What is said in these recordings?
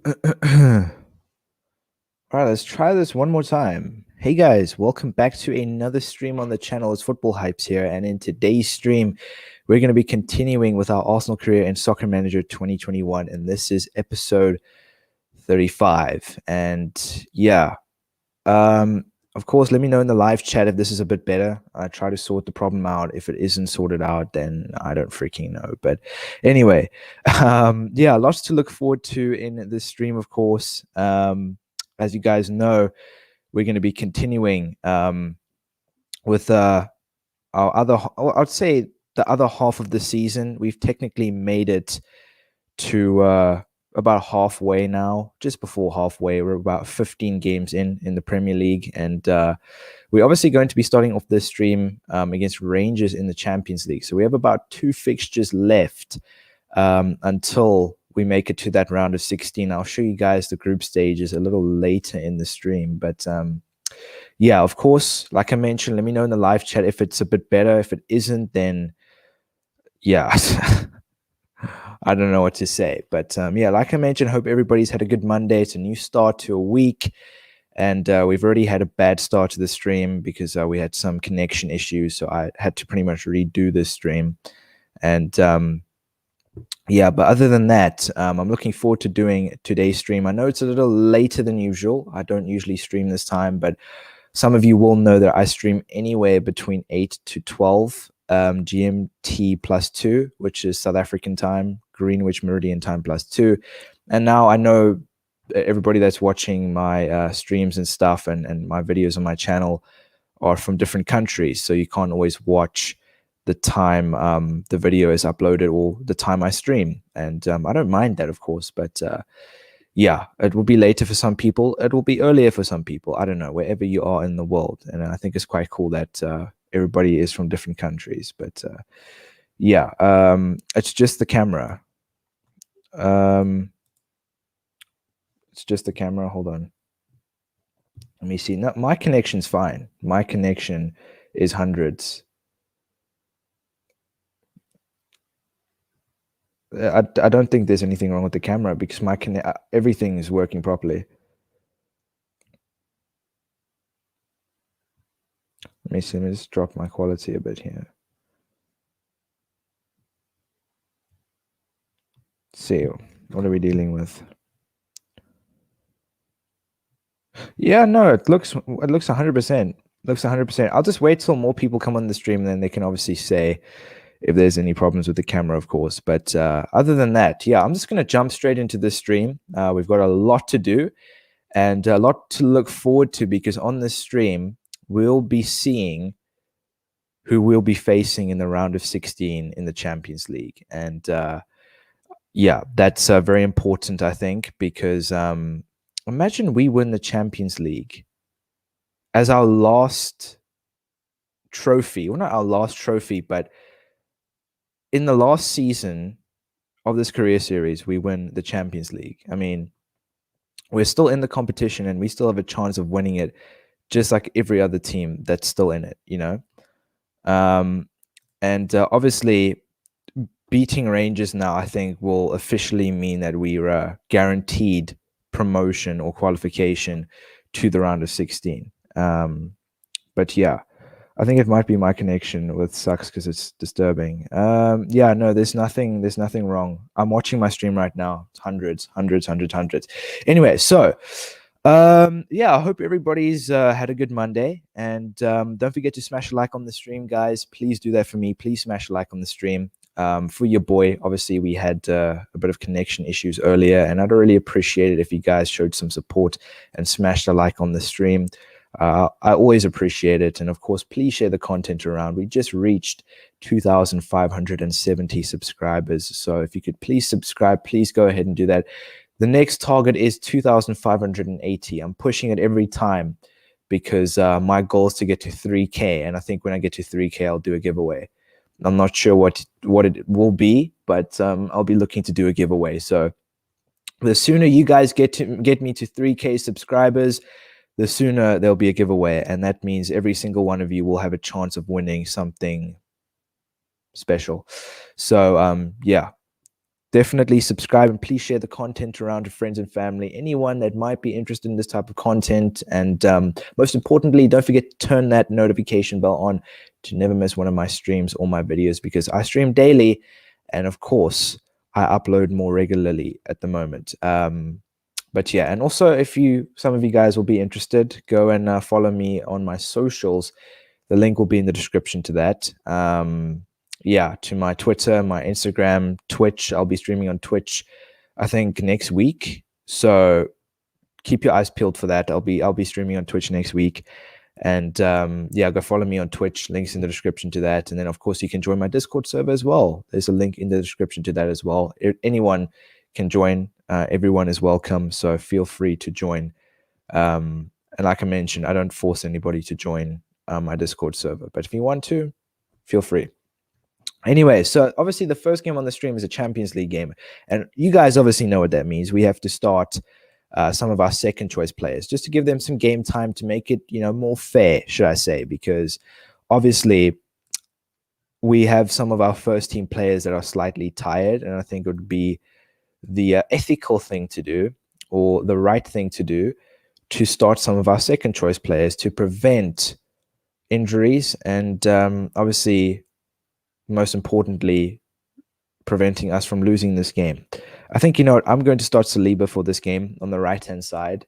All right, let's try this one more time. Hey guys, welcome back to another stream on the channel. It's Football Hypes here, and in today's stream, we're going to be continuing with our Arsenal career in Soccer Manager 2021, and this is episode 35. And yeah, um, of course, let me know in the live chat if this is a bit better. I try to sort the problem out. If it isn't sorted out, then I don't freaking know. But anyway, yeah, lots to look forward to in this stream, of course. As you guys know, we're going to be continuing with our other, I'd say the other half of the season. We've technically made it to about halfway now, just before halfway. We're about 15 games in the Premier League, and we're obviously going to be starting off this stream against Rangers in the Champions League. So we have about 2 fixtures left until we make it to that round of 16. I'll show you guys the group stages a little later in the stream, but yeah, of course, like I mentioned, let me know in the live chat if it's a bit better. If it isn't, then yeah. I don't know what to say, but yeah, like I mentioned, hope everybody's had a good Monday. It's a new start to a week, and we've already had a bad start to the stream because we had some connection issues, so I had to pretty much redo this stream. And yeah, but other than that, I'm looking forward to doing today's stream. I know it's a little later than usual. I don't usually stream this time, but some of you will know that I stream anywhere between 8 to 12 GMT +2, which is South African time, Greenwich Meridian time +2. And now I know everybody that's watching my streams and stuff and my videos on my channel are from different countries, so you can't always watch the time the video is uploaded or the time I stream. And I don't mind that, of course, but yeah, it will be later for some people. It will be earlier for some people. I don't know, wherever you are in the world. And I think it's quite cool that everybody is from different countries. But yeah, it's just the camera. It's just the camera. Hold on. Let me see. No, my connection's fine. My connection is hundreds. I don't think there's anything wrong with the camera because everything is working properly. Let me see. Let me just drop my quality a bit here. Let's see, what are we dealing with? Yeah, no, it looks 100%. Looks 100%. I'll just wait till more people come on the stream, and then they can obviously say if there's any problems with the camera, of course. But other than that, yeah, I'm just going to jump straight into this stream. We've got a lot to do and a lot to look forward to because on this stream, we'll be seeing who we'll be facing in the round of 16 in the Champions League. And yeah, that's very important, I think, because imagine we win the Champions League as our last trophy. Well, not our last trophy, but in the last season of this career series, we win the Champions League. I mean, we're still in the competition and we still have a chance of winning it, just like every other team that's still in it, you know? And obviously, beating Rangers now, I think, will officially mean that we are guaranteed promotion or qualification to the round of 16. But yeah, I think it might be my connection with sucks because it's disturbing. Yeah, no, there's nothing wrong. I'm watching my stream right now. It's hundreds. Anyway, so yeah, I hope everybody's had a good Monday. And don't forget to smash a like on the stream, guys. Please do that for me. Please smash a like on the stream. For your boy, obviously we had a bit of connection issues earlier, and I'd really appreciate it if you guys showed some support and smashed a like on the stream. I always appreciate it. And of course, please share the content around. We just reached 2,570 subscribers. So if you could please subscribe, please go ahead and do that. The next target is 2,580. I'm pushing it every time because my goal is to get to 3K. And I think when I get to 3K, I'll do a giveaway. I'm not sure what it will be, but I'll be looking to do a giveaway. So the sooner you guys get me to 3K subscribers, the sooner there'll be a giveaway. And that means every single one of you will have a chance of winning something special. So yeah, definitely subscribe and please share the content around to friends and family, anyone that might be interested in this type of content. And most importantly, don't forget to turn that notification bell on to never miss one of my streams or my videos, because I stream daily, and of course I upload more regularly at the moment. But yeah, and also if some of you guys will be interested, go and follow me on my socials. The link will be in the description to that. Yeah, to my Twitter, my Instagram, Twitch. I'll be streaming on Twitch, I think, next week. So keep your eyes peeled for that. I'll be streaming on Twitch next week. And yeah, go follow me on Twitch. Links in the description to that. And then, of course, you can join my Discord server as well. There's a link in the description to that as well. Anyone can join. Everyone is welcome. So feel free to join. And like I mentioned, I don't force anybody to join my Discord server. But if you want to, feel free. Anyway, so obviously the first game on the stream is a Champions League game. And you guys obviously know what that means. We have to start some of our second choice players just to give them some game time to make it, more fair, should I say, because obviously we have some of our first team players that are slightly tired, and I think it would be the ethical thing to do, or the right thing to do, to start some of our second choice players to prevent injuries and obviously, most importantly, preventing us from losing this game. I think, I'm going to start Saliba for this game on the right-hand side.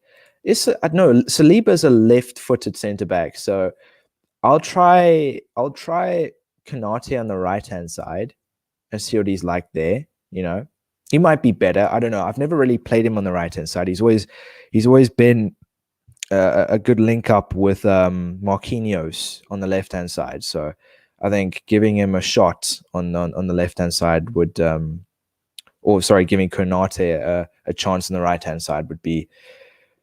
Saliba is a left-footed centre-back, so I'll try Konate on the right-hand side and see what he's like there. He might be better. I don't know. I've never really played him on the right-hand side. He's always been a good link up with Marquinhos on the left-hand side. So I think giving him a shot on the left-hand side would, giving Konate a chance on the right-hand side would be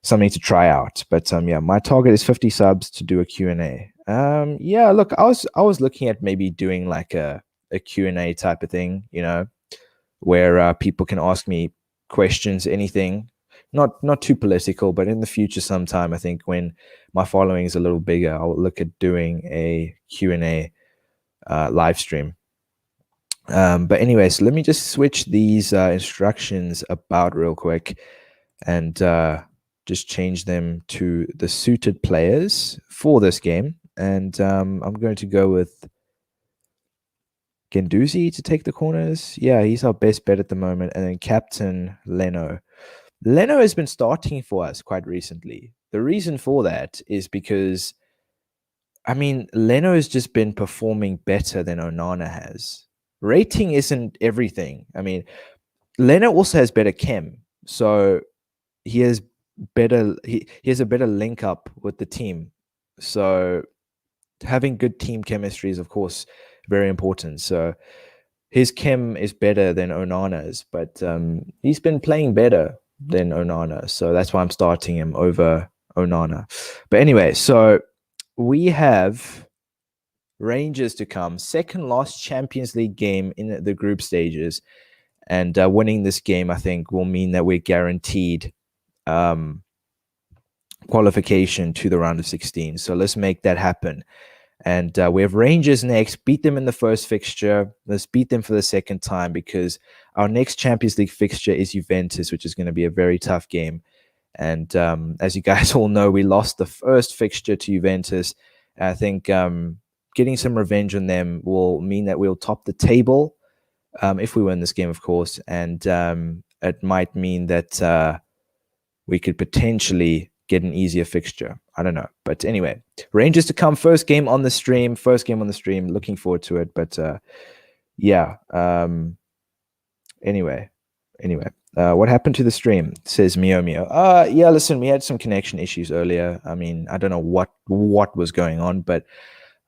something to try out. But yeah, my target is 50 subs to do a Q&A. Yeah, look, I was looking at maybe doing like a Q&A type of thing, where people can ask me questions, anything. Not too political, but in the future sometime, I think when my following is a little bigger, I'll look at doing a Q&A live stream. But anyway, so let me just switch these instructions about real quick and just change them to the suited players for this game. And I'm going to go with Guendouzi to take the corners. Yeah, he's our best bet at the moment. And then captain Leno. Leno has been starting for us quite recently. The reason for that is because, Leno has just been performing better than Onana has. Rating isn't everything. Leno also has better chem. So he has he has a better link up with the team. So having good team chemistry is, of course, very important. So his chem is better than Onana's, but he's been playing better than Onana. So that's why I'm starting him over Onana. But anyway, so we have Rangers to come. Second last Champions League game in the group stages. And winning this game, I think, will mean that we're guaranteed qualification to the round of 16. So let's make that happen. And we have Rangers next. Beat them in the first fixture. Let's beat them for the second time, because our next Champions League fixture is Juventus, which is going to be a very tough game. And as you guys all know, we lost the first fixture to Juventus. I think getting some revenge on them will mean that we'll top the table if we win this game, of course. And it might mean that we could potentially get an easier fixture. I don't know. But anyway, Rangers to come. First game on the stream. Looking forward to it. But yeah. Anyway. What happened to the stream? Says Mio. Yeah, listen, we had some connection issues earlier. I don't know what was going on, but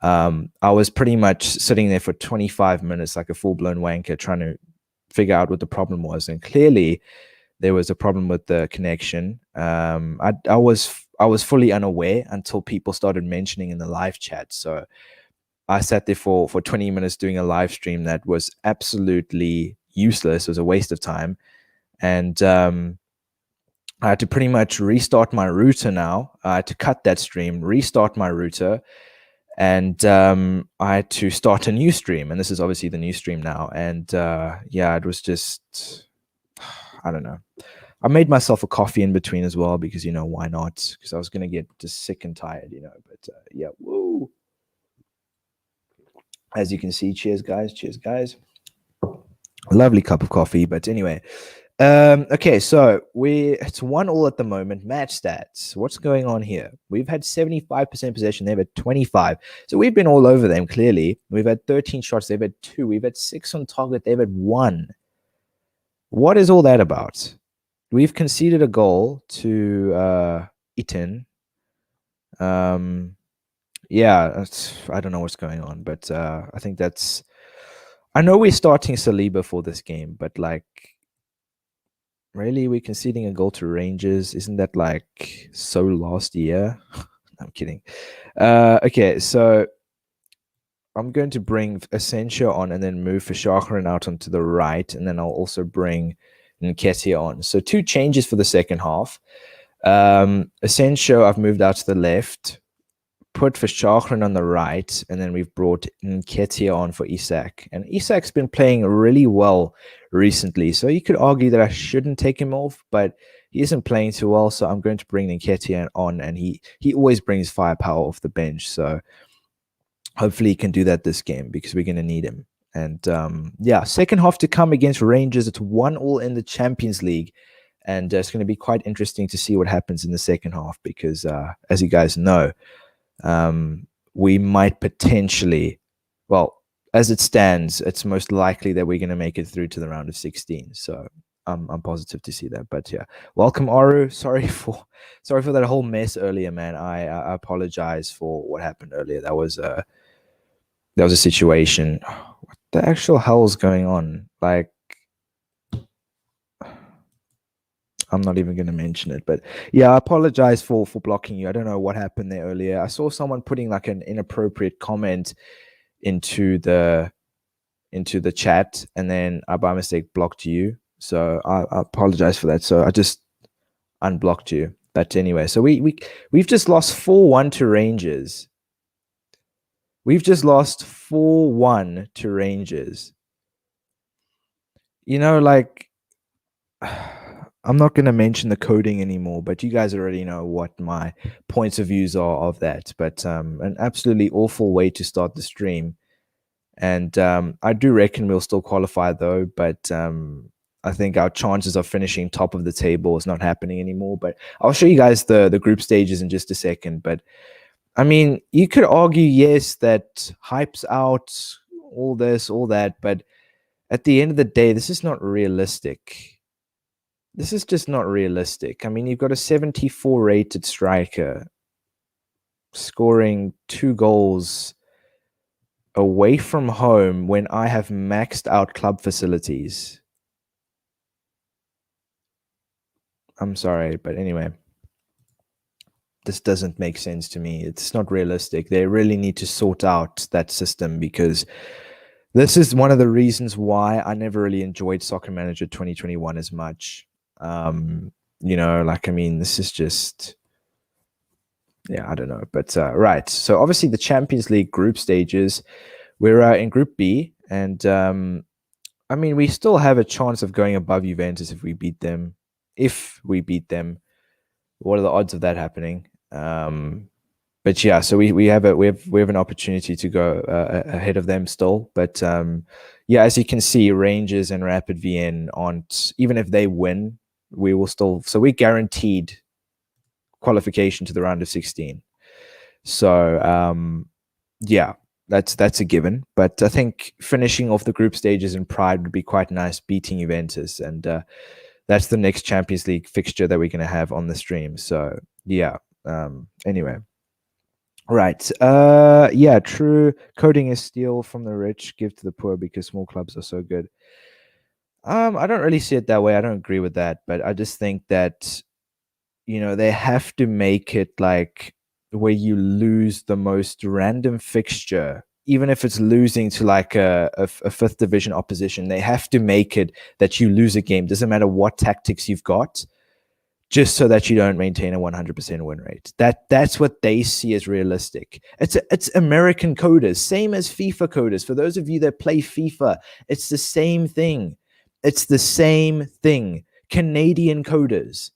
I was pretty much sitting there for 25 minutes like a full-blown wanker trying to figure out what the problem was. And clearly there was a problem with the connection. I was fully unaware until people started mentioning in the live chat. So I sat there for 20 minutes doing a live stream that was absolutely useless. It was a waste of time. And I had to pretty much restart my router now. I had to cut that stream, restart my router. and I had to start a new stream, and this is obviously the new stream now. And yeah, it was just, I don't know. I made myself a coffee in between as well because, you know, why not? Because I was gonna get just sick and tired, you know. But yeah, woo. As you can see, cheers, guys. Cheers, guys. Lovely cup of coffee. But anyway, okay, so it's 1-1 at the moment. Match stats. What's going on here? We've had 75% possession. They've had 25. So we've been all over them, clearly. We've had 13 shots. They've had 2. We've had 6 on target. They've had 1. What is all that about? We've conceded a goal to Eton. Yeah, I don't know what's going on, but I think that's. I know we're starting Saliba for this game, but like, really, we're conceding a goal to Rangers? Isn't that like so last year? I'm kidding. Okay, so I'm going to bring Asensio on and then move Verschacheren out onto the right, and then I'll also bring Nketiah on. So 2 changes for the second half. Asensio, I've moved out to the left, put Verschacheren on the right, and then we've brought Nketiah on for Isak. And Isak's been playing really well recently, so you could argue that I shouldn't take him off, but he isn't playing too well, so I'm going to bring Nketiah on, and he always brings firepower off the bench, so hopefully he can do that this game because we're going to need him. And yeah, second half to come against Rangers. It's 1-1 in the Champions League, and it's going to be quite interesting to see what happens in the second half because, as you guys know, we might potentially, well, as it stands, it's most likely that we're going to make it through to the round of 16. So I'm positive to see that. But yeah, welcome, Aru. Sorry for that whole mess earlier, man. I apologize for what happened earlier. That was a situation. What the actual hell is going on? Like, I'm not even going to mention it, but yeah, I apologize for blocking you. I don't know what happened there earlier. I saw someone putting like an inappropriate comment into the chat, and then I by mistake blocked you. So I apologize for that. So I just unblocked you. But anyway, so we've just lost 4-1 to Rangers. We've just lost 4-1 to Rangers. You know, like, I'm not going to mention the coding anymore, but you guys already know what my points of views are of that. But an absolutely awful way to start the stream. And I do reckon we'll still qualify, though. But I think our chances of finishing top of the table is not happening anymore. But I'll show you guys the group stages in just a second. But I mean, you could argue, yes, that hype's out, all this, all that. But at the end of the day, this is not realistic. This is just not realistic. I mean, you've got a 74 rated striker scoring 2 goals away from home when I have maxed out club facilities. I'm sorry, but anyway, this doesn't make sense to me. It's not realistic. They really need to sort out that system because this is one of the reasons why I never really enjoyed Soccer Manager 2021 as much. You know, like, I mean, this is just, yeah, I don't know. But right. So obviously the Champions League group stages, we're in Group B, and I mean, we still have a chance of going above Juventus if we beat them. What are the odds of that happening? But yeah, so we have an opportunity to go ahead of them still. But yeah, as you can see, Rangers and Rapid Vienna aren't, even if they win, we will still, so we're guaranteed qualification to the round of 16. So yeah, that's a given. But I think finishing off the group stages in pride would be quite nice, beating Juventus, and that's the next Champions League fixture that we're going to have on the stream. So yeah. Anyway. Right. Yeah, true. Coding is steal from the rich, give to the poor because small clubs are so good. I don't really see it that way. I don't agree with that, but I just think that, you know, they have to make it like where you lose the most random fixture, even if it's losing to like a fifth division opposition. They have to make it that you lose a game. Doesn't matter what tactics you've got. just so that you don't maintain a 100% win rate. That's what they see as realistic. It's American coders, same as FIFA coders. For those of you that play FIFA, it's the same thing. It's the same thing. Canadian coders,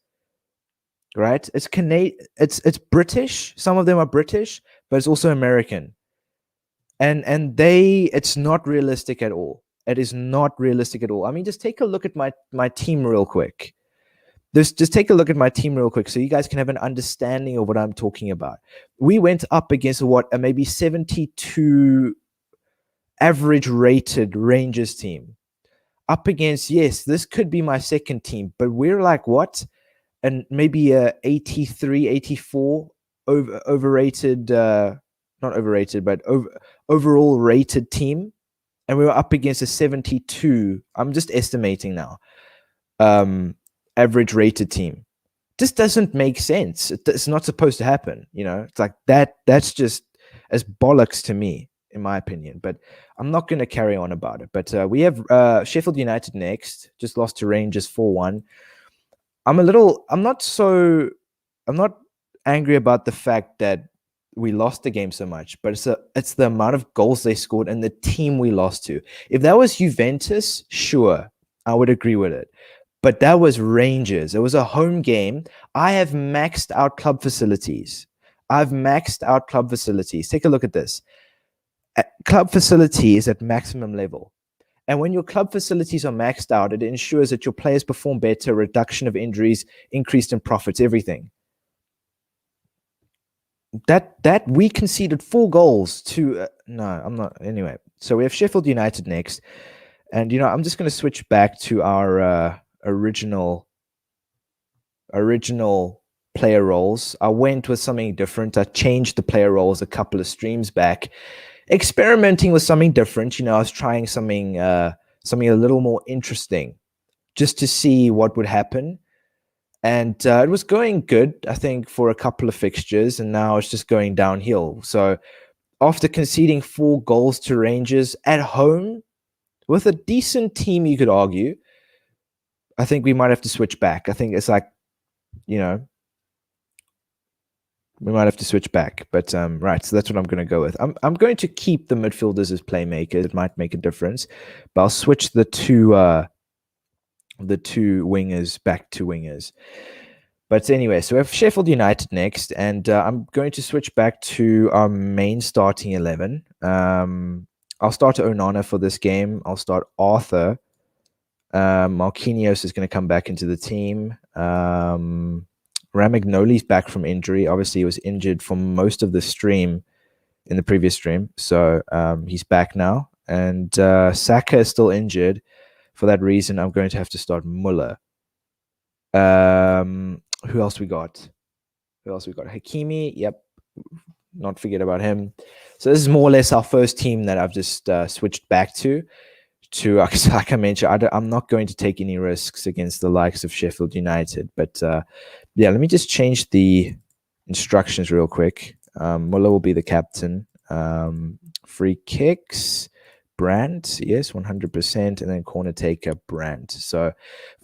right? It's British. Some of them are British, but it's also American. And it's not realistic at all. It is not realistic at all. I mean, just take a look at my team real quick. Just take a look at my team real quick so you guys can have an understanding of what I'm talking about. We went up against a maybe 72 average rated Rangers team. Up against, yes, this could be my second team, but we're like what? And maybe a 83, 84 overrated, not overrated, but overall rated team. And we were up against a 72. I'm just estimating now. Average rated team. This doesn't make sense. It's not supposed to happen. It's like that's just as bollocks to me, in my opinion. But I'm not going to carry on about it. But we have Sheffield United next. Just lost to Rangers 4-1. I'm not angry about the fact that we lost the game so much, but it's the amount of goals they scored and the team we lost to. If that was Juventus, sure, I would agree with it. But that was Rangers. It was a home game. I have maxed out club facilities. Take a look at this. Club facility is at maximum level. And when your club facilities are maxed out, it ensures that your players perform better, reduction of injuries, increased in profits, everything. That we conceded 4 goals to no, I'm not. Anyway, so we have Sheffield United next. And, I'm just going to switch back to our original player roles. I went with something different. I changed the player roles a couple of streams back, experimenting with something different. I was trying something a little more interesting just to see what would happen. And it was going good, I think, for a couple of fixtures, and now it's just going downhill. So after conceding 4 goals to Rangers at home with a decent team, you could argue, I think we might have to switch back. I think it's like, we might have to switch back. But right, so that's what I'm going to go with. I'm going to keep the midfielders as playmakers. It might make a difference, but I'll switch the two wingers back to wingers. But anyway, so we have Sheffield United next, and I'm going to switch back to our main starting 11. I'll start Onana for this game. I'll start Arthur. Marquinhos is going to come back into the team. Ramagnoli's back from injury. Obviously, he was injured for most of the stream in the previous stream. So he's back now. And Saka is still injured. For that reason, I'm going to have to start Muller. Who else we got? Hakimi. Yep. Not forget about him. So this is more or less our first team that I've just switched back to. Like I mentioned, I'm not going to take any risks against the likes of Sheffield United. But yeah, let me just change the instructions real quick. Muller will be the captain. Free kicks, Brandt, yes, 100%. And then corner taker, Brandt. So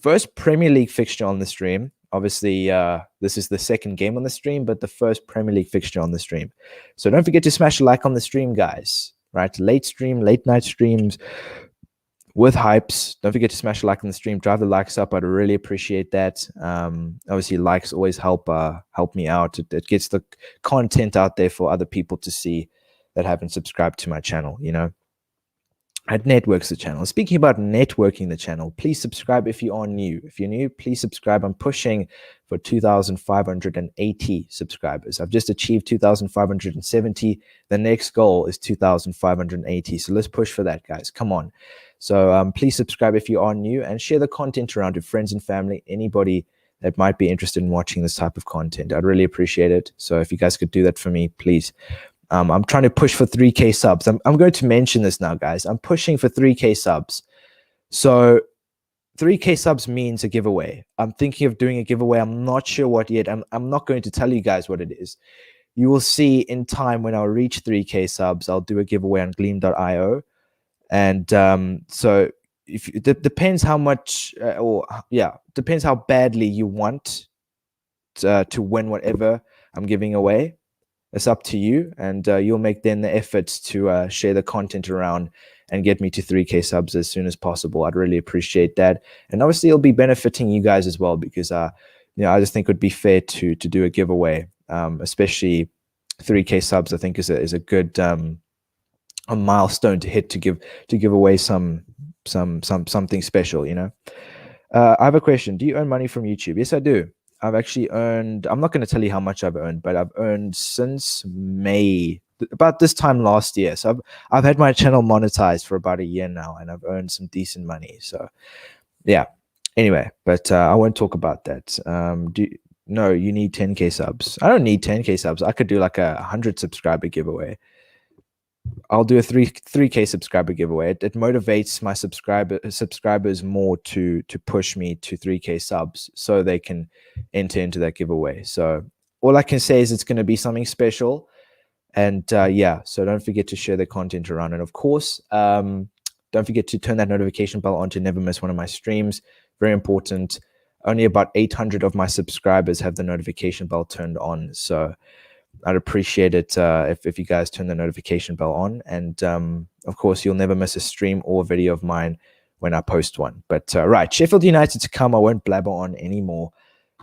first Premier League fixture on the stream. Obviously, this is the second game on the stream, but the first Premier League fixture on the stream. So don't forget to smash a like on the stream, guys. Right? Late night streams with hypes. Don't forget to smash a like on the stream. Drive the likes up. I'd really appreciate that. Obviously, likes always help me out. It gets the content out there for other people to see that haven't subscribed to my channel, It networks the channel. Speaking about networking the channel, please subscribe if you are new. If you're new, please subscribe. I'm pushing for 2,580 subscribers. I've just achieved 2,570. The next goal is 2,580. So let's push for that, guys. Come on. So please subscribe if you are new and share the content around with friends and family, anybody that might be interested in watching this type of content. I'd really appreciate it. So if you guys could do that for me, please. I'm trying to push for 3K subs. I'm going to mention this now, guys. I'm pushing for 3K subs. So 3K subs means a giveaway. I'm thinking of doing a giveaway. I'm not sure what yet. I'm not going to tell you guys what it is. You will see in time when I reach 3K subs, I'll do a giveaway on gleam.io. And so if it depends how much, depends how badly you want to win whatever I'm giving away. It's up to you, and you'll make then the efforts to share the content around and get me to 3K subs as soon as possible. I'd really appreciate that, and obviously it'll be benefiting you guys as well, because I just think it would be fair to do a giveaway, especially 3K subs. I think is a good a milestone to hit, to give away something special. I have a question. Do you earn money from YouTube? Yes, I do. I've actually earned, I'm not going to tell you how much I've earned, but I've earned since May, about this time last year. So I've had my channel monetized for about a year now, and I've earned some decent money. So yeah. Anyway, but I won't talk about that. No, you need 10K subs. I don't need 10K subs. I could do like a 100 subscriber giveaway. I'll do a 3K subscriber giveaway. It motivates my subscribers more to push me to 3K subs, so they can enter into that giveaway. So all I can say is it's going to be something special, and yeah. So don't forget to share the content around, and of course, don't forget to turn that notification bell on to never miss one of my streams. Very important. Only about 800 of my subscribers have the notification bell turned on, so I'd appreciate it if you guys turn the notification bell on. And of course, you'll never miss a stream or video of mine when I post one. But right, Sheffield United to come. I won't blabber on anymore.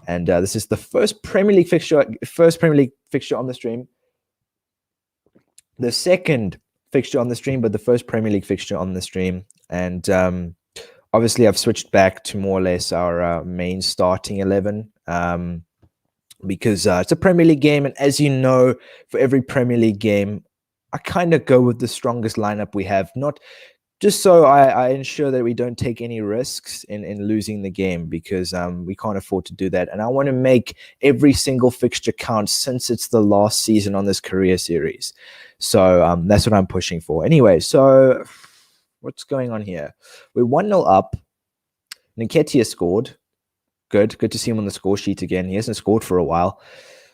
And this is the first Premier League fixture on the stream. The second fixture on the stream, but the first Premier League fixture on the stream. And obviously, I've switched back to more or less our main starting 11. Because it's a Premier League game, and as you know, for every Premier League game, I kind of go with the strongest lineup we have, not just so I ensure that we don't take any risks in losing the game, because we can't afford to do that. And I want to make every single fixture count, since it's the last season on this career series. So that's what I'm pushing for. Anyway, so what's going on here? We're 1-0 up. Nketiah scored. Good to see him on the score sheet again. He hasn't scored for a while.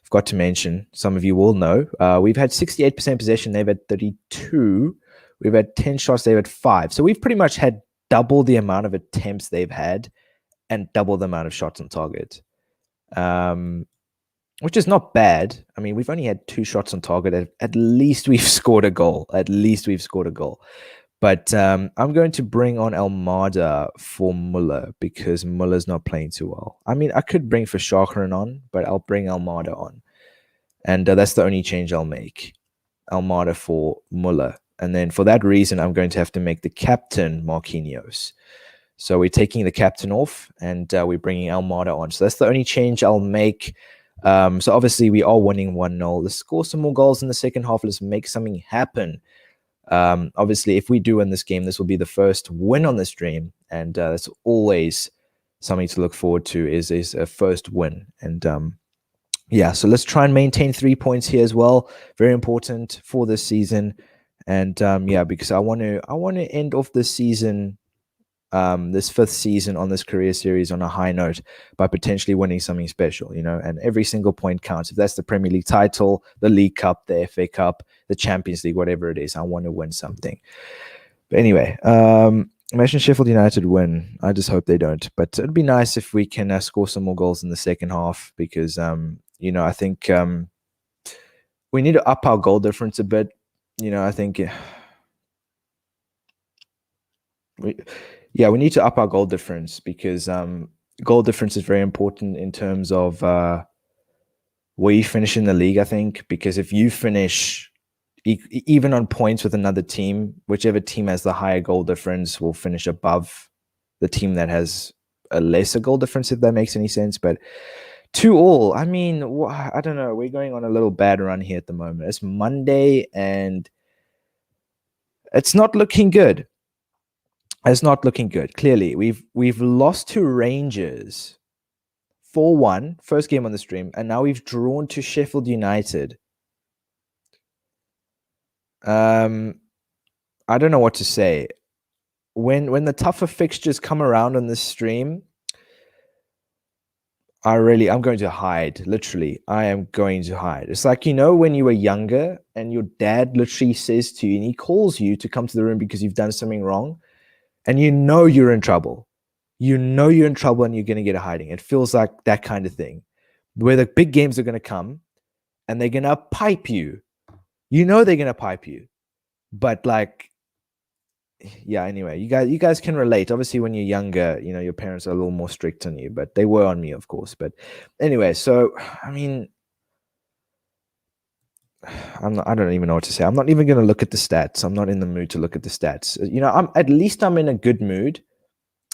Forgot to mention, some of you will know, we've had 68% possession. They've had 32. We've had 10 shots. They've had 5. So we've pretty much had double the amount of attempts they've had and double the amount of shots on target, which is not bad. I mean, we've only had 2 shots on target. At least we've scored a goal. But I'm going to bring on Almada for Muller, because Muller's not playing too well. I mean, I could bring Verschacheren on, but I'll bring Almada on. And that's the only change I'll make. Almada for Muller. And then for that reason, I'm going to have to make the captain Marquinhos. So we're taking the captain off, and we're bringing Almada on. So that's the only change I'll make. So obviously, we are winning 1-0. Let's score some more goals in the second half. Let's make something happen. Obviously, if we do win this game, this will be the first win on the stream, and that's always something to look forward to, is a first win. And yeah, so let's try and maintain 3 points here as well. Very important for this season. And yeah, because I want to end off this season, this 5th season on this career series, on a high note, by potentially winning something special, and every single point counts. If that's the Premier League title, the League Cup, the FA Cup, the Champions League, whatever it is, I want to win something. But anyway, imagine Sheffield United win. I just hope they don't, but it'd be nice if we can score some more goals in the second half, because I think we need to up our goal difference a bit. I think we need to up our goal difference, because goal difference is very important in terms of where you finish in the league, I think. Because if you finish even on points with another team, whichever team has the higher goal difference will finish above the team that has a lesser goal difference, if that makes any sense. But 2-2, I mean, I don't know. We're going on a little bad run here at the moment. It's Monday, and it's not looking good. It's not looking good. Clearly, we've lost to Rangers 4-1, first game on the stream, and now we've drawn to Sheffield United. I don't know what to say. When the tougher fixtures come around on this stream, I'm going to hide. Literally, I am going to hide. It's like, when you were younger and your dad literally says to you, and he calls you to come to the room because you've done something wrong, and you're in trouble. You're in trouble, and you're going to get a hiding. It feels like that kind of thing. where the big games are going to come and they're going to pipe you. You know they're going to pipe you. But like, yeah, anyway, you guys can relate. Obviously, when you're younger, you know, your parents are a little more strict on you, but they were on me, of course. But anyway, so I mean, I don't even know what to say. I'm not even going to look at the stats. I'm not in the mood to look at the stats. You know, at least I'm in a good mood.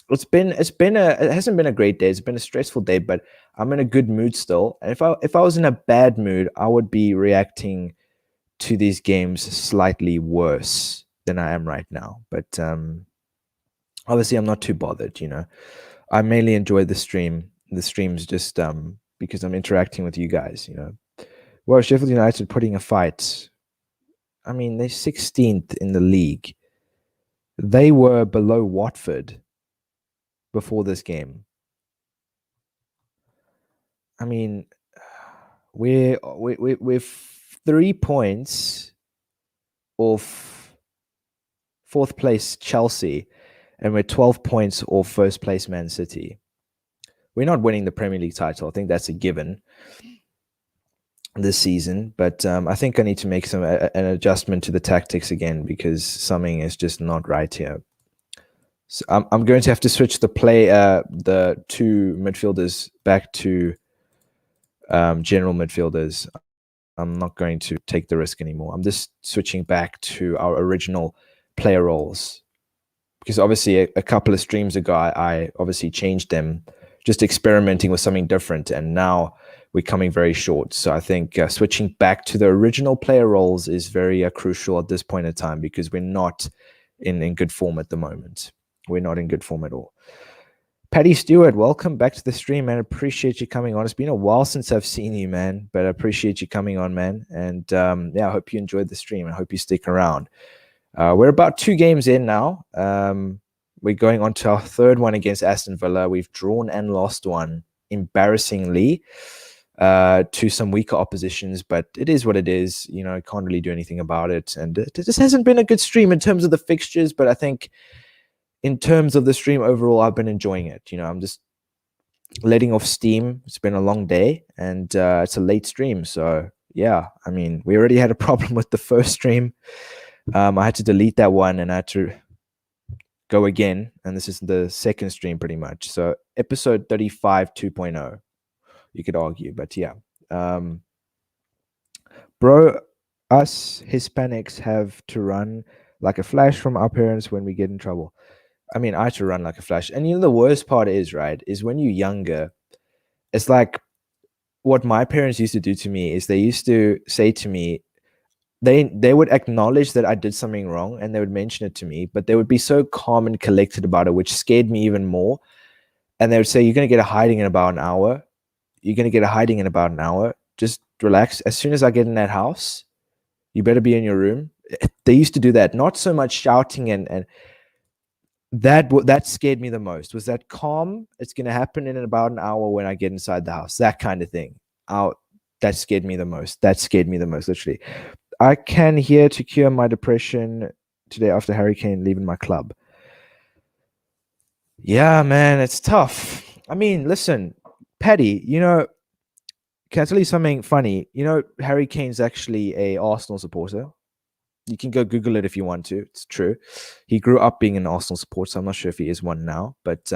It hasn't been a great day. It's been a stressful day, but I'm in a good mood still. And if I was in a bad mood, I would be reacting to these games slightly worse than I am right now. But obviously, I'm not too bothered. You know, I mainly enjoy the stream. The streams just because I'm interacting with you guys. You know, well, Sheffield United putting a fight. I mean, they're 16th in the league. They were below Watford before this game. I mean, we're 3 points off fourth place Chelsea, and we're 12 points off first place Man City. We're not winning the Premier League title. I think that's a given this season, but I think I need to make an adjustment to the tactics again because something is just not right here. So I'm going to have to switch the two midfielders back to general midfielders. I'm not going to take the risk anymore. I'm just switching back to our original player roles because obviously a couple of streams ago I obviously changed them, just experimenting with something different, and now we're coming very short. So I think switching back to the original player roles is very crucial at this point in time because we're not in good form at the moment. We're not in good form at all. Paddy Stewart, welcome back to the stream, man. Appreciate you coming on. It's been a while since I've seen you, man, but I appreciate you coming on, man. And yeah, I hope you enjoyed the stream. I hope you stick around. We're about 2 games in now. We're going on to our third one against Aston Villa. We've drawn and lost one, embarrassingly, to some weaker oppositions, but it is what it is. You know, I can't really do anything about it. And it just hasn't been a good stream in terms of the fixtures, but I think in terms of the stream overall, I've been enjoying it. You know, I'm just letting off steam. It's been a long day and it's a late stream. So yeah, I mean, we already had a problem with the first stream. I had to delete that one and I had to go again. And this is the second stream pretty much. So episode 35 2.0, you could argue, but yeah. Bro, us Hispanics have to run like a flash from our parents when we get in trouble. I mean, I had to run like a flash. And you know, the worst part is, right, is when you're younger, it's like what my parents used to do to me is they used to say to me, they would acknowledge that I did something wrong and they would mention it to me, but they would be so calm and collected about it, which scared me even more. And they would say, you're going to get a hiding in about an hour. You're going to get a hiding in about an hour. Just relax. As soon as I get in that house, you better be in your room. They used to do that, not so much shouting and that scared me the most. Was that calm? It's going to happen in about an hour when I get inside the house. That kind of thing. That scared me the most. That scared me the most, literally. I can hear to cure my depression today after Harry Kane leaving my club. Yeah, man, it's tough. I mean, listen, Paddy, you know, can I tell you something funny? You know, Harry Kane's actually a Arsenal supporter. You can go Google it if you want to. It's true. He grew up being an Arsenal supporter. I'm not sure if he is one now, but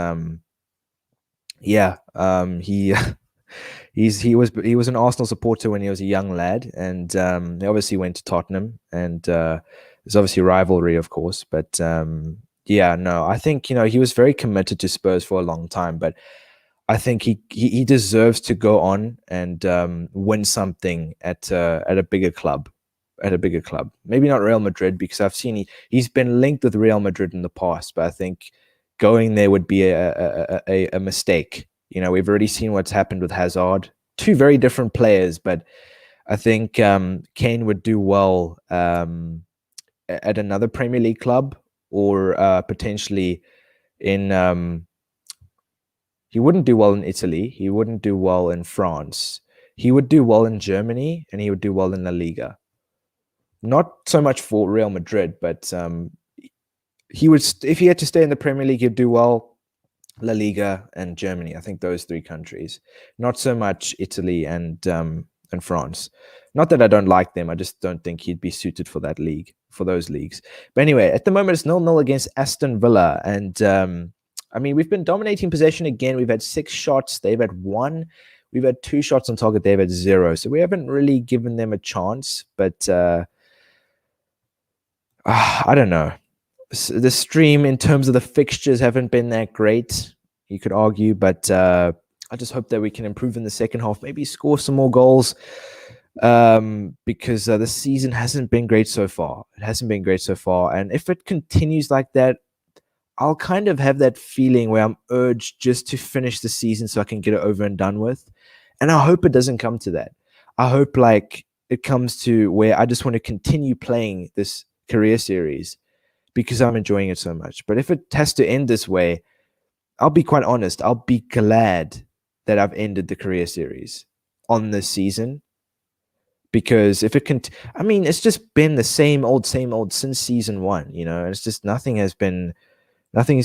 yeah, he he was an Arsenal supporter when he was a young lad, and he obviously went to Tottenham, and there's obviously rivalry, of course. But yeah, no, I think you know he was very committed to Spurs for a long time, but I think he deserves to go on and win something at a bigger club. At a bigger club, maybe not Real Madrid, because I've seen he's been linked with Real Madrid in the past, but I think going there would be a mistake. You know, we've already seen what's happened with Hazard. 2 very different players, but I think Kane would do well at another Premier League club or potentially in. He wouldn't do well in Italy. He wouldn't do well in France. He would do well in Germany, and he would do well in La Liga. Not so much for Real Madrid, but he would if he had to stay in the Premier League, he'd do well. La Liga and Germany. I think those three countries. Not so much Italy and France. Not that I don't like them. I just don't think he'd be suited for that league, for those leagues. But anyway, at the moment it's 0-0 against Aston Villa. And I mean, we've been dominating possession again. We've had 6 shots. They've had 1. We've had 2 shots on target. They've had 0. So we haven't really given them a chance. But I don't know. The stream in terms of the fixtures haven't been that great, you could argue, but I just hope that we can improve in the second half, maybe score some more goals, because the season hasn't been great so far. It hasn't been great so far, and if it continues like that, I'll kind of have that feeling where I'm urged just to finish the season so I can get it over and done with, and I hope it doesn't come to that. I hope like it comes to where I just want to continue playing this career series because I'm enjoying it so much. But if it has to end this way, I'll be quite honest. I'll be glad that I've ended the career series on this season, because if it can, I mean, it's just been the same old since season 1. You know, it's just nothing has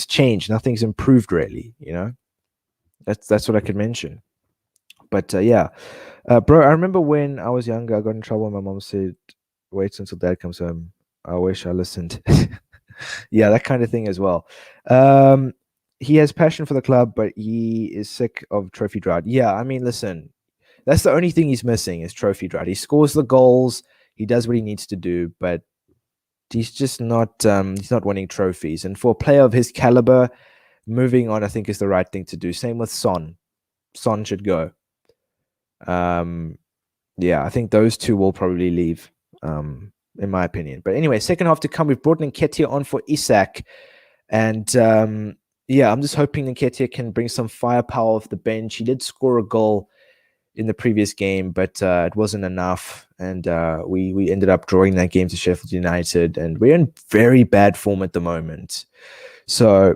changed, nothing's improved really. You know, that's what I could mention. But yeah, bro, I remember when I was younger, I got in trouble. My mom said, "Wait until dad comes home." I wish I listened. Yeah, that kind of thing as well. He has passion for the club, but he is sick of trophy drought. Yeah, I mean, listen, that's the only thing he's missing is trophy drought. He scores the goals, he does what he needs to do, but he's just not he's not winning trophies. And for a player of his caliber, moving on, I think, is the right thing to do. Same with Son. Son should go. Yeah, I think those two will probably leave. In my opinion. But anyway, second half to come. We've brought Nketiah on for Isak. And yeah, I'm just hoping Nketiah can bring some firepower off the bench. He did score a goal in the previous game, but it wasn't enough. And we ended up drawing that game to Sheffield United. And we're in very bad form at the moment. So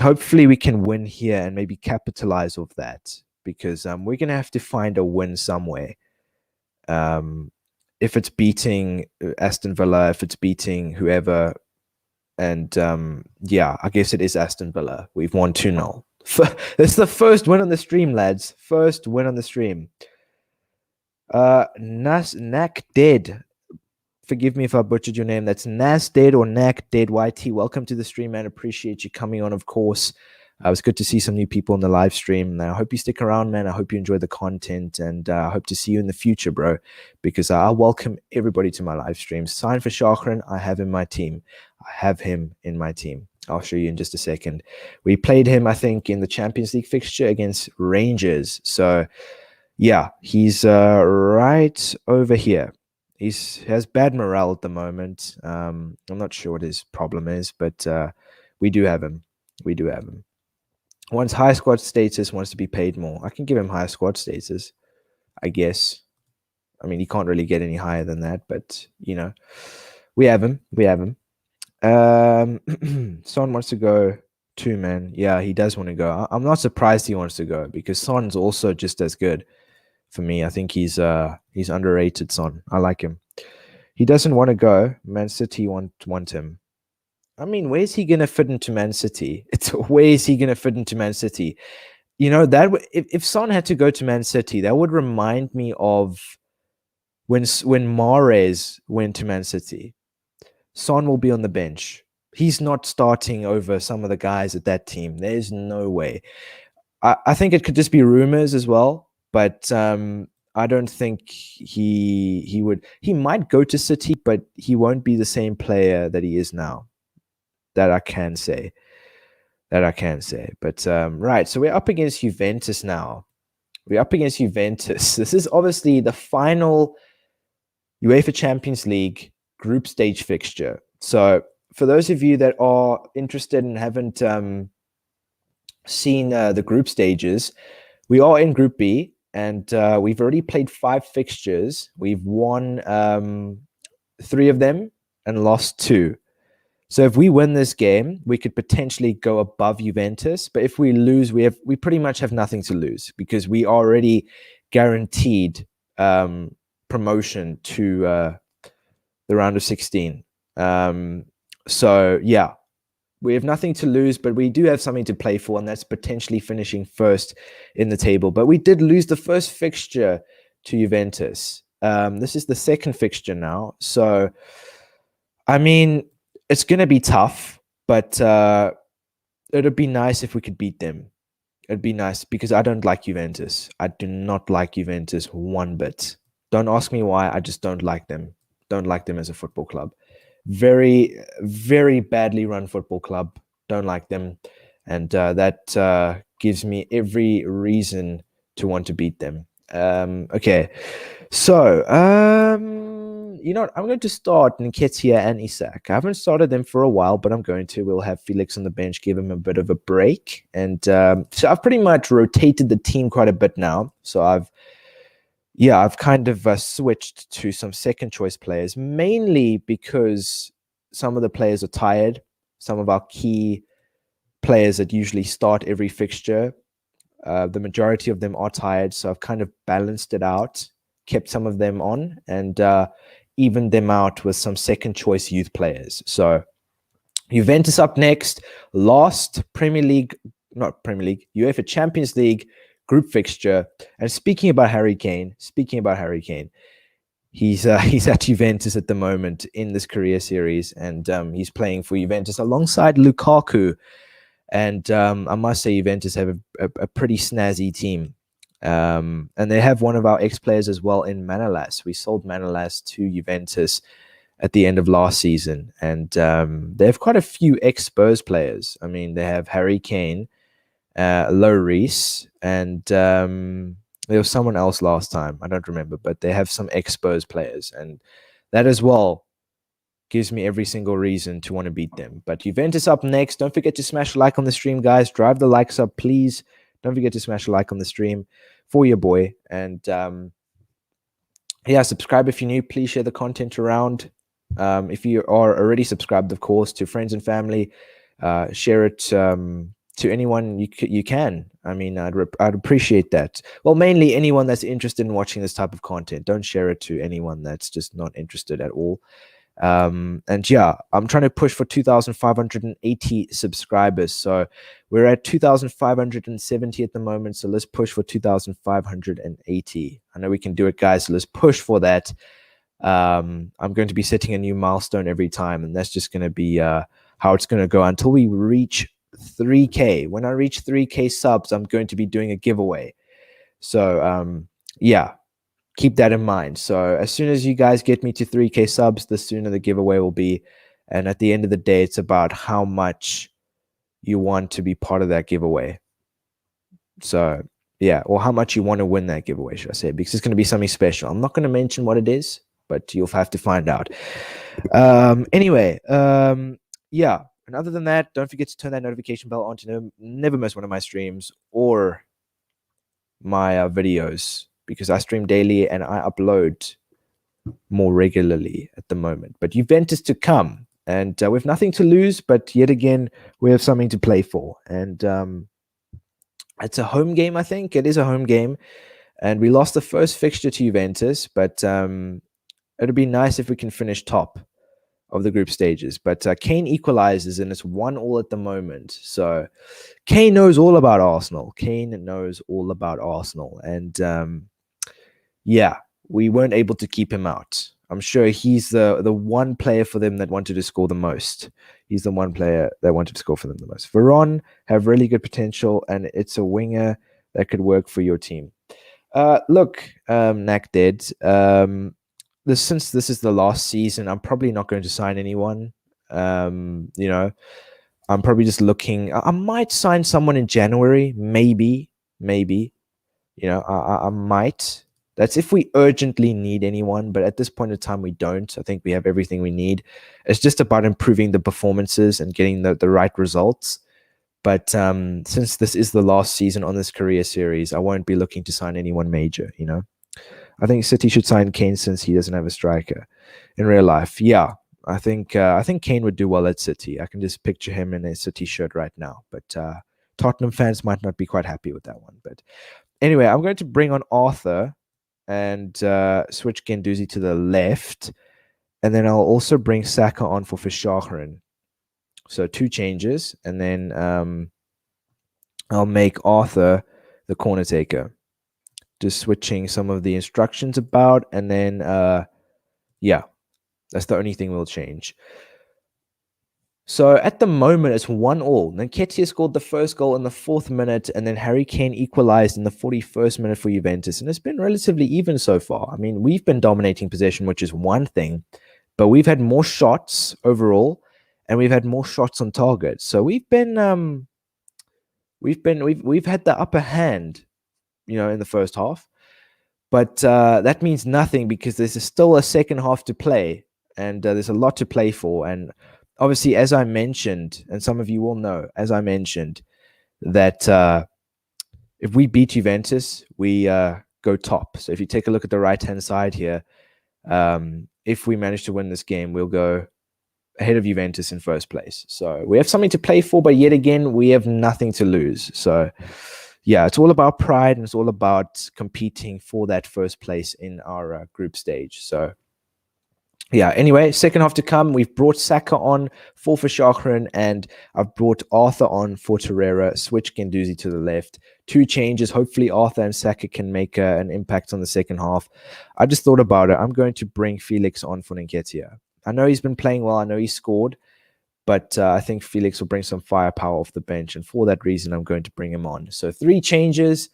hopefully we can win here and maybe capitalize off that, because we're going to have to find a win somewhere. If it's beating Aston Villa, if it's beating whoever, and yeah, I guess it is Aston Villa. We've won 2-0. It's the first win on the stream, lads. First win on the stream. Nak Dead. Forgive me if I butchered your name. That's Nas Dead or Nak Dead YT. Welcome to the stream, man. Appreciate you coming on, of course. It was good to see some new people in the live stream. And I hope you stick around, man. I hope you enjoy the content, and I hope to see you in the future, bro, because I welcome everybody to my live streams. Sign for Shachran. I have him in my team. I'll show you in just a second. We played him, I think, in the Champions League fixture against Rangers. So, yeah, he's right over here. He has bad morale at the moment. I'm not sure what his problem is, but we do have him. Wants high squad status, wants to be paid more. I can give him higher squad status, I guess. I mean, he can't really get any higher than that, but, you know, we have him. Son wants to go too, man. Yeah, he does want to go. I'm not surprised he wants to go, because Son's also just as good for me. I think he's underrated, Son. I like him. He doesn't want to go. Man City want him. I mean, where's he going to fit into Man City? Where is he going to fit into Man City? You know, that if Son had to go to Man City, that would remind me of when Mahrez went to Man City. Son will be on the bench. He's not starting over some of the guys at that team. There's no way. I think it could just be rumors as well, but I don't think he would. He might go to City, but he won't be the same player that he is now. That I can say. But right, so we're up against Juventus now. This is obviously the final UEFA Champions League group stage fixture. So for those of you that are interested and haven't seen the group stages, we are in Group B, and we've already played 5 fixtures. We've won 3 of them and lost 2. So if we win this game, we could potentially go above Juventus. But if we lose, we pretty much have nothing to lose, because we already guaranteed promotion to the round of 16. So yeah, We have nothing to lose, but we do have something to play for, and that's potentially finishing first in the table. But we did lose the first fixture to Juventus. This is the second fixture now. So, I mean, it's going to be tough, but it'd be nice if we could beat them. It'd be nice because I don't like Juventus. I do not like Juventus one bit. Don't ask me why. I just don't like them. Don't like them as a football club. Very, very badly run football club. Don't like them. And that gives me every reason to want to beat them. Okay. So, you know what? I'm going to start Nketiah and Isak. I haven't started them for a while, but I'm going to. We'll have Felix on the bench, give him a bit of a break. And so I've pretty much rotated the team quite a bit now. So I've kind of switched to some second choice players, mainly because some of the players are tired. Some of our key players that usually start every fixture, the majority of them are tired. So I've kind of balanced it out, kept some of them on, and evened them out with some second choice youth players. So Juventus up next, last UEFA Champions League group fixture. And speaking about Harry Kane, he's at Juventus at the moment in this career series, and he's playing for Juventus alongside Lukaku. And I must say, Juventus have a pretty snazzy team. And they have one of our ex-players as well in Manolas. We sold Manolas to Juventus at the end of last season. And they have quite a few ex-Spurs players. I mean, they have Harry Kane, Lloris, and there was someone else last time. I don't remember, but they have some ex-Spurs players. And that as well gives me every single reason to want to beat them. But Juventus up next. Don't forget to smash a like on the stream, guys. Drive the likes up, please. Don't forget to smash a like on the stream for your boy. And subscribe if you're new. Please share the content around. If you are already subscribed, of course, to friends and family, share it to anyone you can. I mean, I'd appreciate that. Well, mainly anyone that's interested in watching this type of content. Don't share it to anyone that's just not interested at all. And yeah, I'm trying to push for 2,580 subscribers. So we're at 2,570 at the moment. So let's push for 2,580. I know we can do it, guys. So let's push for that. I'm going to be setting a new milestone every time, and that's just going to be how it's going to go until we reach 3K. When I reach 3K subs, I'm going to be doing a giveaway. So keep that in mind. So as soon as you guys get me to 3K subs, the sooner the giveaway will be. And at the end of the day, it's about how much you want to be part of that giveaway. So or how much you want to win that giveaway, should I say, because it's going to be something special. I'm not going to mention what it is, but you'll have to find out. Anyway, and other than that, don't forget to turn that notification bell on to never miss one of my streams or my videos, because I stream daily and I upload more regularly at the moment. But Juventus to come, and we have nothing to lose, but yet again, we have something to play for. And it's a home game, I think. It is a home game. And we lost the first fixture to Juventus, but it'd be nice if we can finish top of the group stages. But Kane equalizes, and it's 1-1 at the moment. So Kane knows all about Arsenal. And we weren't able to keep him out. I'm sure he's the one player for them that wanted to score the most. He's the one player that wanted to score for them the most. Veron have really good potential, and it's a winger that could work for your team. Knack Dead. Since this is the last season, I'm probably not going to sign anyone. I'm probably just looking. I might sign someone in January, maybe. I might. That's if we urgently need anyone, but at this point in time, we don't. I think we have everything we need. It's just about improving the performances and getting the right results. But since this is the last season on this career series, I won't be looking to sign anyone major, I think City should sign Kane since he doesn't have a striker in real life. Yeah, I think Kane would do well at City. I can just picture him in a City shirt right now. But Tottenham fans might not be quite happy with that one. But anyway, I'm going to bring on Arthur and switch Guendouzi to the left. And then I'll also bring Saka on for Verschacheren. So 2 changes, and then I'll make Arthur the corner taker. Just switching some of the instructions about, and then yeah, that's the only thing we'll change. So at the moment, it's 1-1. Nketiah scored the first goal in the 4th minute, and then Harry Kane equalized in the 41st minute for Juventus. And it's been relatively even so far. I mean, we've been dominating possession, which is one thing, but we've had more shots overall, and we've had more shots on target. So we've had the upper hand, in the first half. But that means nothing because there's still a second half to play, and there's a lot to play for. And obviously, as I mentioned, and some of you will know, as I mentioned, that if we beat Juventus, we go top. So if you take a look at the right-hand side here, if we manage to win this game, we'll go ahead of Juventus in first place. So we have something to play for, but yet again, we have nothing to lose. So yeah, it's all about pride, and it's all about competing for that first place in our group stage. So yeah, anyway, second half to come. We've brought Saka on for Verschacheren, and I've brought Arthur on for Torreira. Switch Guendouzi to the left. 2 changes. Hopefully Arthur and Saka can make an impact on the second half. I just thought about it. I'm going to bring Felix on for Nketiah. I know he's been playing well. I know he scored, but I think Felix will bring some firepower off the bench, and for that reason, I'm going to bring him on. So 3 changes,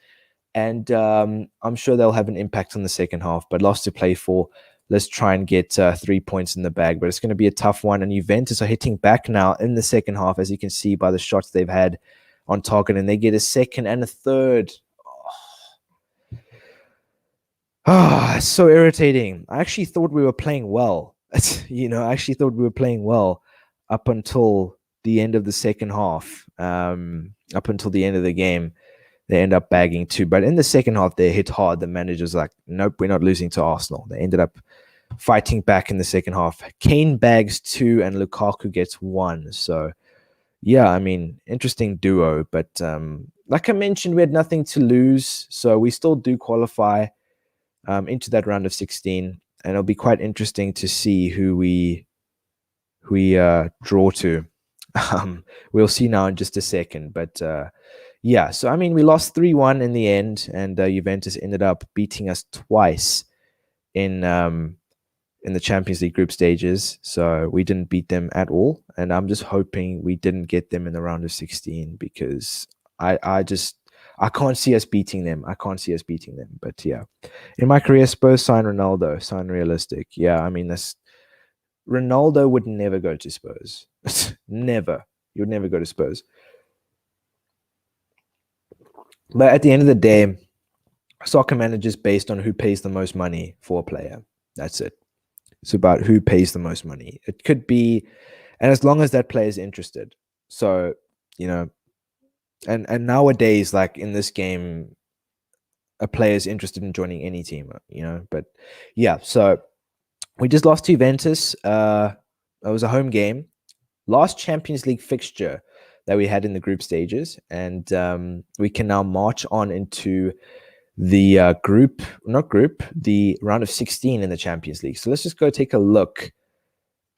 and I'm sure they'll have an impact on the second half, but lots to play for. Let's try and get 3 points in the bag, but it's going to be a tough one, and Juventus are hitting back now in the second half, as you can see by the shots they've had on target, and they get a second and a third. It's so irritating. I actually thought we were playing well. I actually thought we were playing well up until the end of the second half, up until the end of the game. They end up bagging 2. But in the second half, they hit hard. The manager's like, nope, we're not losing to Arsenal. They ended up fighting back in the second half. Kane bags 2 and Lukaku gets 1. So, yeah, I mean, interesting duo. But like I mentioned, we had nothing to lose. So we still do qualify into that round of 16. And it'll be quite interesting to see who we draw to. We'll see now in just a second. But yeah, so I mean, we lost 3-1 in the end, and Juventus ended up beating us twice in the Champions League group stages. So we didn't beat them at all, and I'm just hoping we didn't get them in the round of 16 because I can't see us beating them. I can't see us beating them. But yeah, in my career, Spurs sign Ronaldo, sign realistic. Yeah, I mean, Ronaldo would never go to Spurs. Never. He would never go to Spurs. But at the end of the day, soccer managers based on who pays the most money for a player. That's it. It's about who pays the most money. It could be, and as long as that player is interested. So, and nowadays, like in this game, a player is interested in joining any team, But yeah, so we just lost to Juventus. It was a home game. Last Champions League fixture that we had in the group stages, and we can now march on into the the round of 16 in the Champions League. So let's just go take a look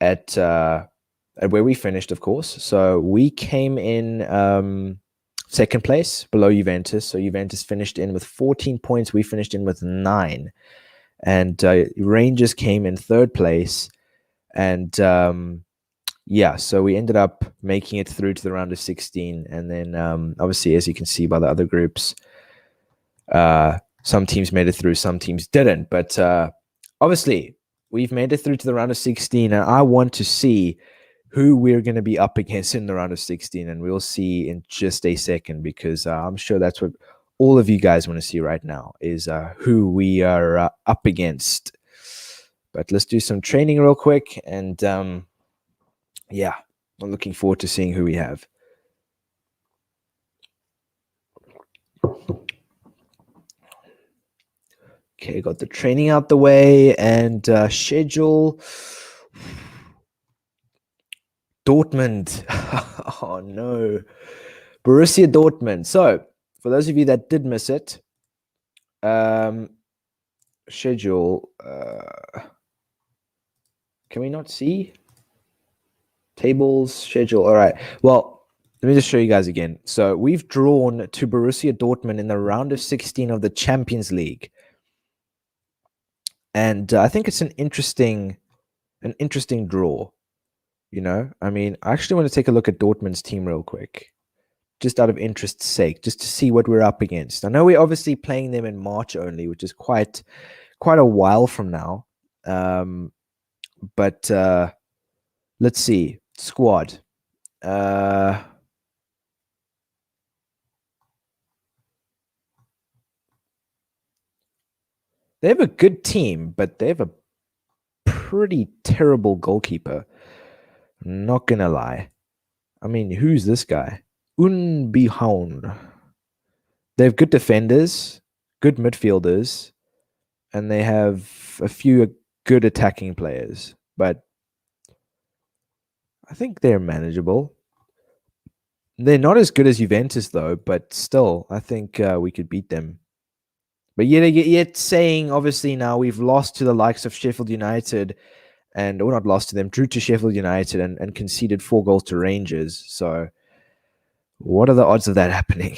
at where we finished, of course. So we came in second place below Juventus. So Juventus finished in with 14 points. We finished in with 9. And Rangers came in third place. And yeah, so we ended up making it through to the round of 16. And then obviously, as you can see by the other groups, some teams made it through, some teams didn't. But obviously, we've made it through to the round of 16. And I want to see who we're going to be up against in the round of 16. And we'll see in just a second, because I'm sure that's what all of you guys want to see right now, is who we are up against. But let's do some training real quick. And yeah, I'm looking forward to seeing who we have. Okay, got the training out the way, and schedule. Dortmund. Oh no. Borussia Dortmund. So, for those of you that did miss it, schedule. Can we not see? Tables, schedule. All right. Well, let me just show you guys again. So we've drawn to Borussia Dortmund in the round of 16 of the Champions League. And I think it's an interesting draw. I mean, I actually want to take a look at Dortmund's team real quick, just out of interest's sake, just to see what we're up against. I know we're obviously playing them in March only, which is quite a while from now. But let's see. Squad. They have a good team, but they have a pretty terrible goalkeeper. Not gonna lie. I mean, who's this guy? Unbehound. They have good defenders, good midfielders, and they have a few good attacking players. But I think they're manageable. They're not as good as Juventus, though, but still, I think we could beat them. But yet saying, obviously, now we've lost to the likes of Sheffield United, or not lost to them, drew to Sheffield United and conceded 4 goals to Rangers. So what are the odds of that happening?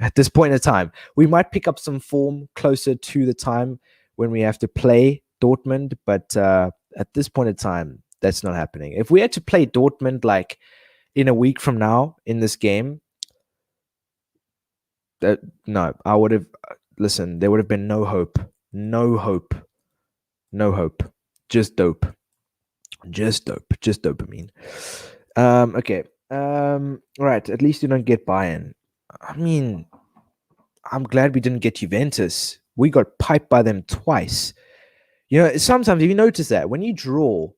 At this point in time, we might pick up some form closer to the time when we have to play Dortmund. But at this point in time, that's not happening. If we had to play Dortmund like in a week from now in this game, no, I would have, listen, there would have been no hope. No hope. No hope. Just dope. Just dope. Just dopamine. Okay. Right. At least you don't get Bayern. I mean, I'm glad we didn't get Juventus. We got piped by them twice. Sometimes if you notice that when you draw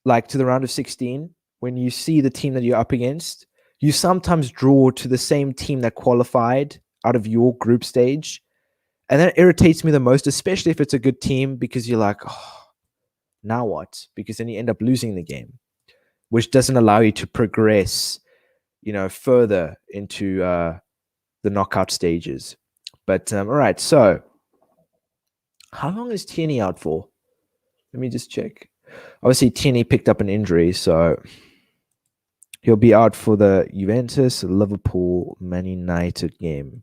like to the round of 16, when you see the team that you're up against, you sometimes draw to the same team that qualified out of your group stage. And that irritates me the most, especially if it's a good team, because you're like, oh, now what? Because then you end up losing the game, which doesn't allow you to progress, further into the knockout stages. But all right, so how long is Tierney out for? Let me just check. Obviously, Tierney picked up an injury, so he'll be out for the Juventus, Liverpool, Man United game.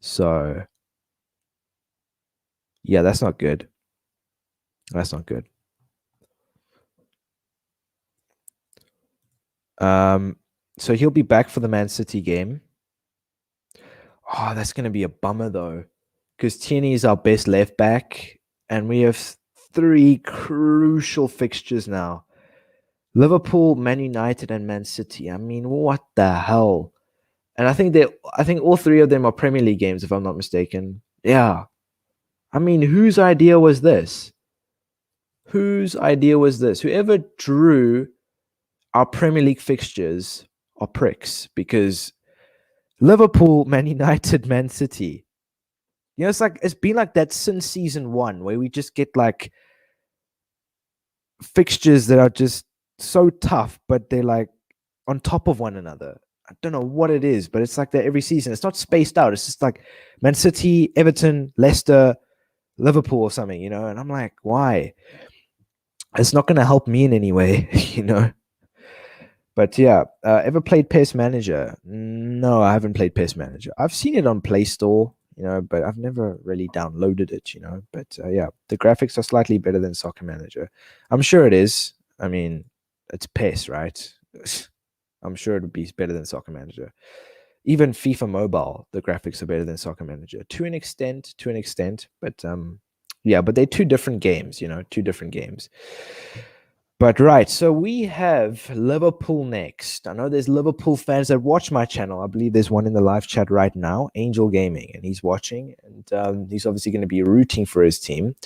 So, yeah, that's not good. That's not good. So he'll be back for the Man City game. Oh, that's going to be a bummer, though, because Tierney is our best left back, and we have 3 crucial fixtures now. Liverpool, Man United, and Man City. I mean, what the hell? And I think all 3 of them are Premier League games, if I'm not mistaken. Yeah. I mean, whose idea was this? Whose idea was this? Whoever drew our Premier League fixtures are pricks, because Liverpool, Man United, Man City. It's been like that since season 1, where we just get like fixtures that are just so tough, but they're like on top of one another. I don't know what it is, but it's like that every season. It's not spaced out. It's just like Man City, Everton, Leicester, Liverpool or something, and I'm like, why? It's not going to help me in any way, But yeah, ever played PES Manager? No, I haven't played PES Manager. I've seen it on Play Store, but I've never really downloaded it, But yeah, the graphics are slightly better than Soccer Manager. I'm sure it is. I mean, it's PES, right? I'm sure it would be better than Soccer Manager. Even FIFA Mobile, the graphics are better than Soccer Manager to an extent. But yeah, but they're 2 different games, 2 different games. But right, so we have Liverpool next. I know there's Liverpool fans that watch my channel. I believe there's one in the live chat right now, Angel Gaming, and he's watching, and he's obviously going to be rooting for his team.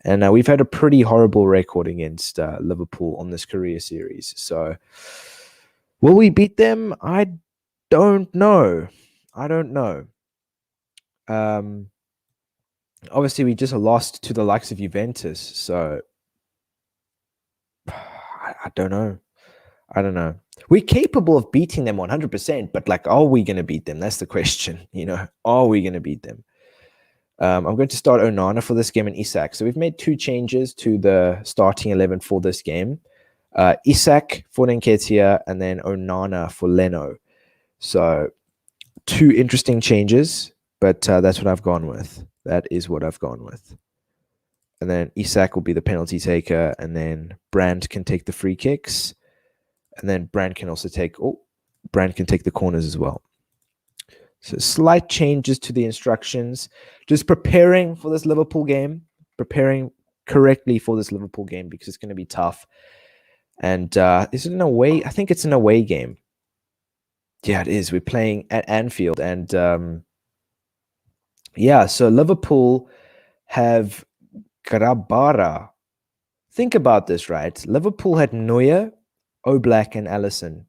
And we've had a pretty horrible record against Liverpool on this career series. So will we beat them? I don't know. Obviously, we just lost to the likes of Juventus, so I don't know. We're capable of beating them 100%, but like, are we going to beat them? That's the question. Are we going to beat them? I'm going to start Onana for this game and Isak. So we've made 2 changes to the starting 11 for this game. Isak for Nketiah, and then Onana for Leno. So 2 interesting changes, but that's what I've gone with. That is what I've gone with. And then Isak will be the penalty taker, and then Brandt can take the free kicks, and then Brandt can also take the corners as well. So slight changes to the instructions, just preparing for this Liverpool game, preparing correctly for this Liverpool game because it's going to be tough. And is it an away? I think it's an away game. Yeah, it is. We're playing at Anfield, and so Liverpool have Grabara. Think about this, right? Liverpool had Neuer, Oblak, and Alisson.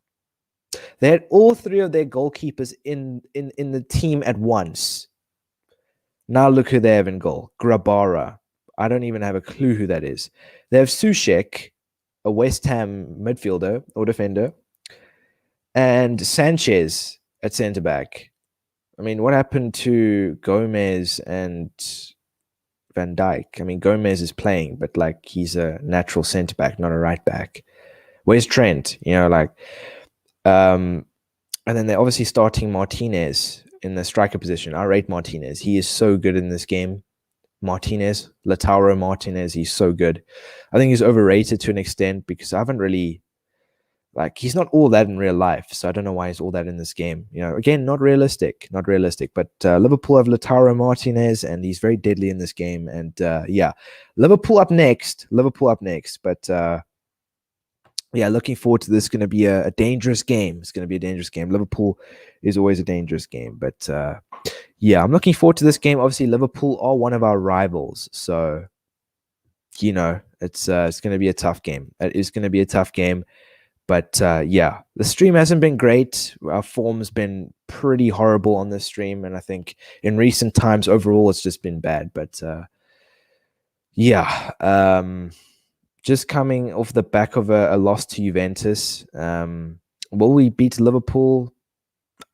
They had all 3 of their goalkeepers in the team at once. Now look who they have in goal. Grabara. I don't even have a clue who that is. They have Soucek, a West Ham midfielder or defender, and Sanchez at centre-back. I mean, what happened to Gomez and Van Dijk? I mean, Gomez is playing, but like he's a natural centre-back, not a right-back. Where's Trent? And then they're obviously starting Martinez in the striker position. I rate Martinez. He is so good in this game. Martinez, Lautaro Martinez, he's so good. I think he's overrated to an extent because I haven't really, he's not all that in real life. So I don't know why he's all that in this game. Again, not realistic. But Liverpool have Lautaro Martinez, and he's very deadly in this game. And Liverpool up next. But looking forward to this. It's going to be a dangerous game. Liverpool is always a dangerous game. But I'm looking forward to this game. Obviously, Liverpool are one of our rivals. So, it's going to be a tough game. It is going to be a tough game. But the stream hasn't been great. Our form's been pretty horrible on this stream. And I think in recent times, overall, it's just been bad. But just coming off the back of a loss to Juventus. Will we beat Liverpool?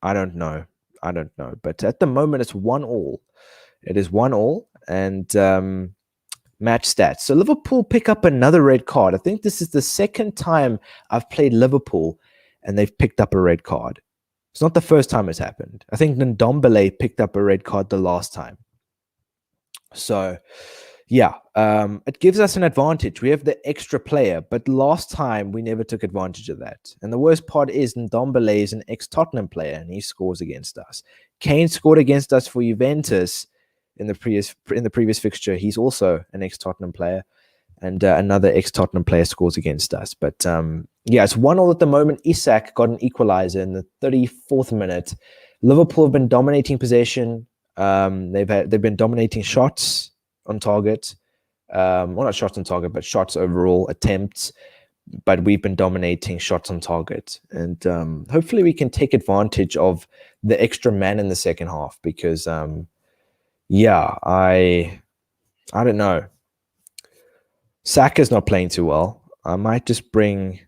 I don't know. But at the moment, it's 1-1. It is 1-1. And match stats. So Liverpool pick up another red card. I think this is the second time I've played Liverpool and they've picked up a red card. It's not the first time it's happened. I think Ndombele picked up a red card the last time. So, it gives us an advantage. We have the extra player, but last time we never took advantage of that. And the worst part is Ndombele is an ex-Tottenham player and he scores against us. Kane scored against us for Juventus in the previous fixture. He's also an ex-Tottenham player, and another ex-Tottenham player scores against us. But it's 1-1 at the moment. Isak got an equalizer in the 34th minute. Liverpool have been dominating possession. They've been dominating shots on target. Well, not shots on target, but shots overall, attempts. But we've been dominating shots on target. And hopefully we can take advantage of the extra man in the second half because I don't know. Saka's not playing too well. I might just bring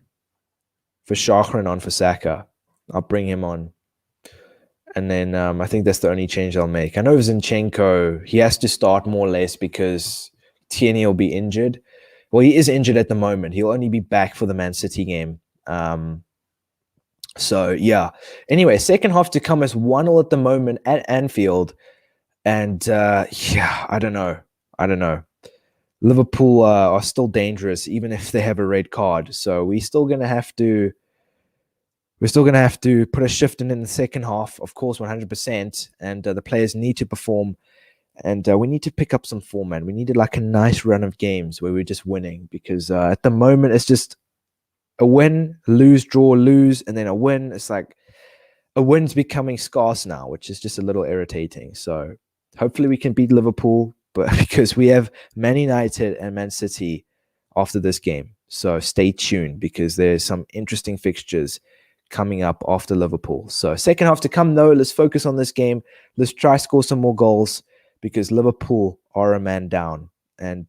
Verschaeren on for Saka. I'll bring him on. And then I think that's the only change I'll make. I know Zinchenko, he has to start more or less because Tierney will be injured. Well, he is injured at the moment. He'll only be back for the Man City game. Anyway, second half to come is 1-1 at the moment at Anfield. And I don't know. Liverpool are still dangerous, even if they have a red card. So we're still gonna have to put a shift in the second half, of course, 100%. And the players need to perform, and we need to pick up some form, man. We needed a nice run of games where we're just winning, because at the moment it's just a win, lose, draw, lose, and then a win. It's like a win's becoming scarce now, which is just a little irritating. So hopefully we can beat Liverpool, but because we have Man United and Man City after this game. So stay tuned because there's some interesting fixtures coming up after Liverpool. So second half to come, though. Let's focus on this game. Let's try score some more goals because Liverpool are a man down, and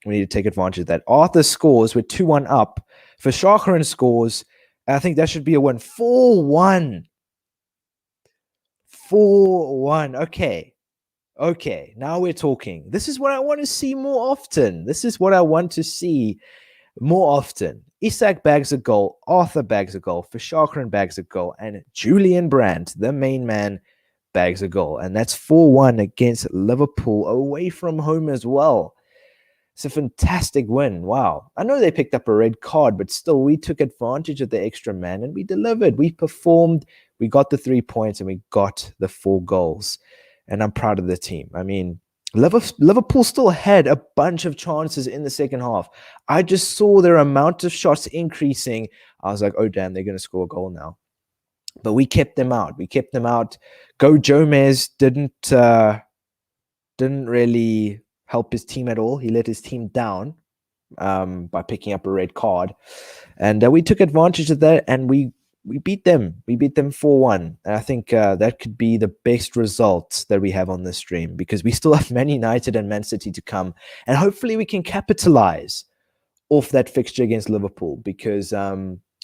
we need to take advantage of that. Arthur scores. We're 2-1 up. Verschaeren scores. I think that should be a win. 4-1. 4-1. Okay, now we're talking. This is what I want to see more often. This is what I want to see more often. Isak bags a goal, Arthur bags a goal, Verschakeren bags a goal, and Julian Brandt, the main man, bags a goal. And that's 4-1 against Liverpool away from home as well. It's a fantastic win. Wow. I know they picked up a red card, but still, we took advantage of the extra man and we delivered. We performed. We got the 3 points and we got the 4 goals. And I'm proud of the team. I mean, Liverpool still had a bunch of chances in the second half. I just saw their amount of shots increasing. I was like, oh, damn, they're going to score a goal now. But we kept them out. Go Gomez didn't really help his team at all. He let his team down by picking up a red card. And we took advantage of that and we beat them. We beat them 4-1. And I think that could be the best results that we have on this stream because we still have Man United and Man City to come. And hopefully we can capitalize off that fixture against Liverpool because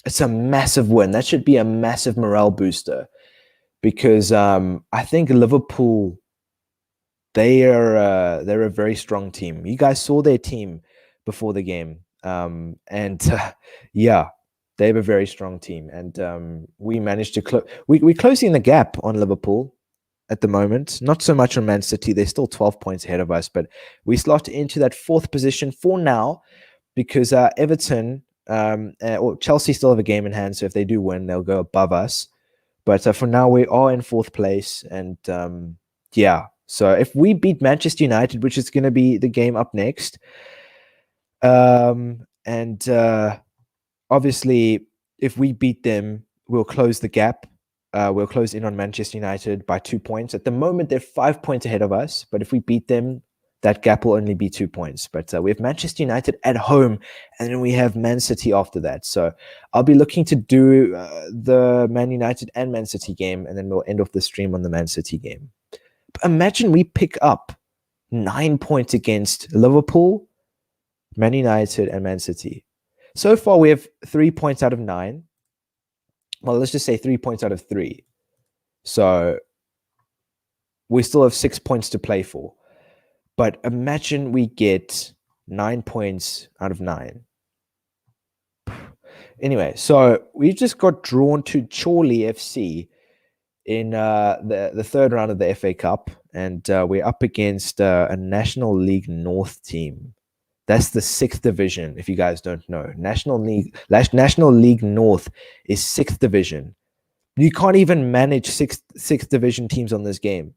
it's a massive win. That should be a massive morale booster because I think Liverpool, they're a very strong team. You guys saw their team before the game. Yeah, they have a very strong team. And we managed to we're closing the gap on Liverpool at the moment. Not so much on Man City. They're still 12 points ahead of us. But we slot into that 4th position for now because Everton or Chelsea still have a game in hand. So if they do win, they'll go above us. But for now, we are in 4th place. And yeah. So if we beat Manchester United, which is going to be the game up next, obviously, if we beat them, we'll close the gap. We'll close in on Manchester United by 2 points. At the moment, they're 5 points ahead of us. But if we beat them, that gap will only be 2 points. But we have Manchester United at home, and then we have Man City after that. So I'll be looking to do the Man United and Man City game, and then we'll end off the stream on the Man City game. Imagine we pick up 9 points against Liverpool, Man United, and Man City. So far, we have 3 points out of 9. Well, let's just say 3 points out of 3. So we still have 6 points to play for. But imagine we get 9 points out of 9. Anyway, so we just got drawn to Chorley FC in the 3rd round of the FA Cup, and we're up against a National League North team. That's the 6th division, if you guys don't know. National League North is 6th division. You can't even manage 6th division teams on this game.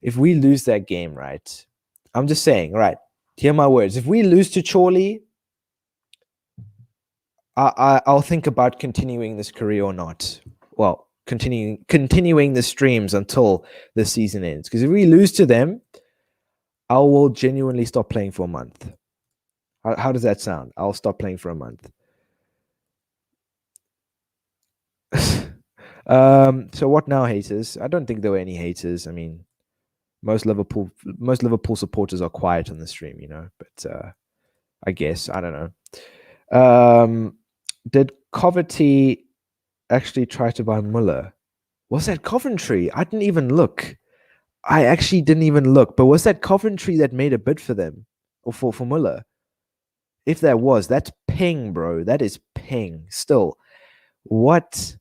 If we lose that game, right, I'm just saying, right, hear my words. If we lose to Chorley, I'll think about continuing this career or not. Well, continuing the streams until the season ends. Because if we lose to them, I will genuinely stop playing for a month. How does that sound? I'll stop playing for a month. So what now, haters? I don't think there were any haters. I mean, most Liverpool supporters are quiet on the stream, you know. But I guess I don't know. Did Coverty actually try to buy Muller? Was that Coventry? I didn't even look. I actually didn't even look. But was that Coventry that made a bid for them or for Muller? If that was, that's ping, bro. That is ping. Still, what?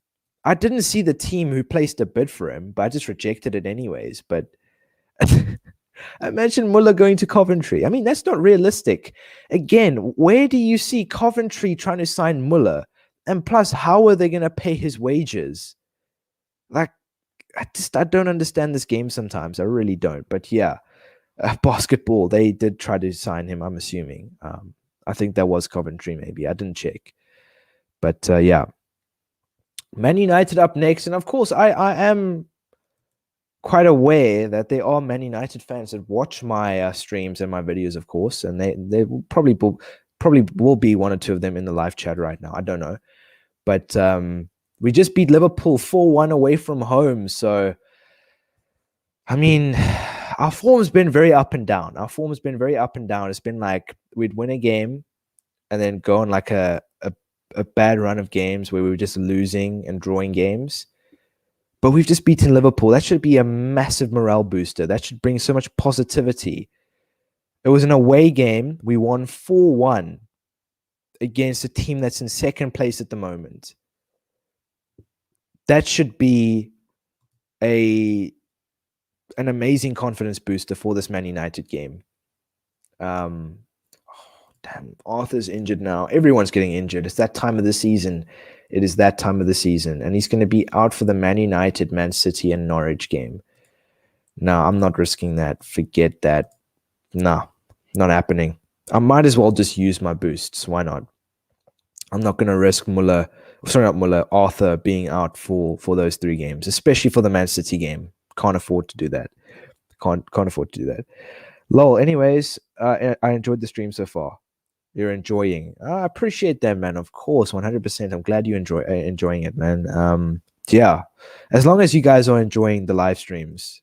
I didn't see the team who placed a bid for him, but I just rejected it anyways. But imagine Muller going to Coventry. I mean, that's not realistic. Again, where do you see Coventry trying to sign Muller? And plus, how are they going to pay his wages? Like, I don't understand this game sometimes. I really don't. But yeah, basketball, they did try to sign him, I'm assuming. I think that was Coventry, maybe. I didn't check. But yeah. Man United up next. And of course, I am quite aware that there are Man United fans that watch my streams and my videos, of course. And they will probably will be one or two of them in the live chat right now. I don't know. But we just beat Liverpool 4-1 away from home. So, I mean, our form's been very up and down. It's been like we'd win a game and then go on like a bad run of games where we were just losing and drawing games. But we've just beaten Liverpool. That should be a massive morale booster. That should bring so much positivity. It was an away game. We won 4-1. against a team that's in second place at the moment. That should be an amazing confidence booster for this Man United game. Damn, Arthur's injured now. Everyone's getting injured. It's that time of the season. It is that time of the season. And he's going to be out for the Man United, Man City, and Norwich game. No, I'm not risking that. Forget that. No, not happening. I might as well just use my boosts. Why not? I'm not going to risk Arthur being out for those 3 games, especially for the Man City game. Can't afford to do that. Can't afford to do that. Lol. Anyways, I enjoyed the stream so far. You're enjoying. I appreciate that, man. Of course, 100%. I'm glad you enjoying it, man. Yeah, as long as you guys are enjoying the live streams,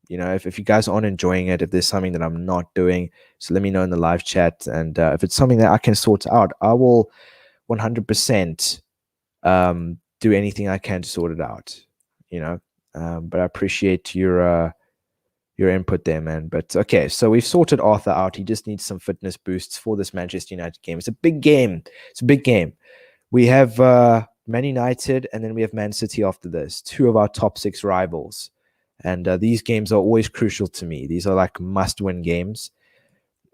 if you guys aren't enjoying it, if there's something that I'm not doing, so let me know in the live chat. And if it's something that I can sort out, I will 100% do anything I can to sort it out. But I appreciate your input there, man. But okay, so we've sorted Arthur out. He just needs some fitness boosts for this Manchester United game. It's a big game. We have Man United, and then we have Man City after this, 2 of our top 6 rivals. And these games are always crucial to me. These are like must-win games.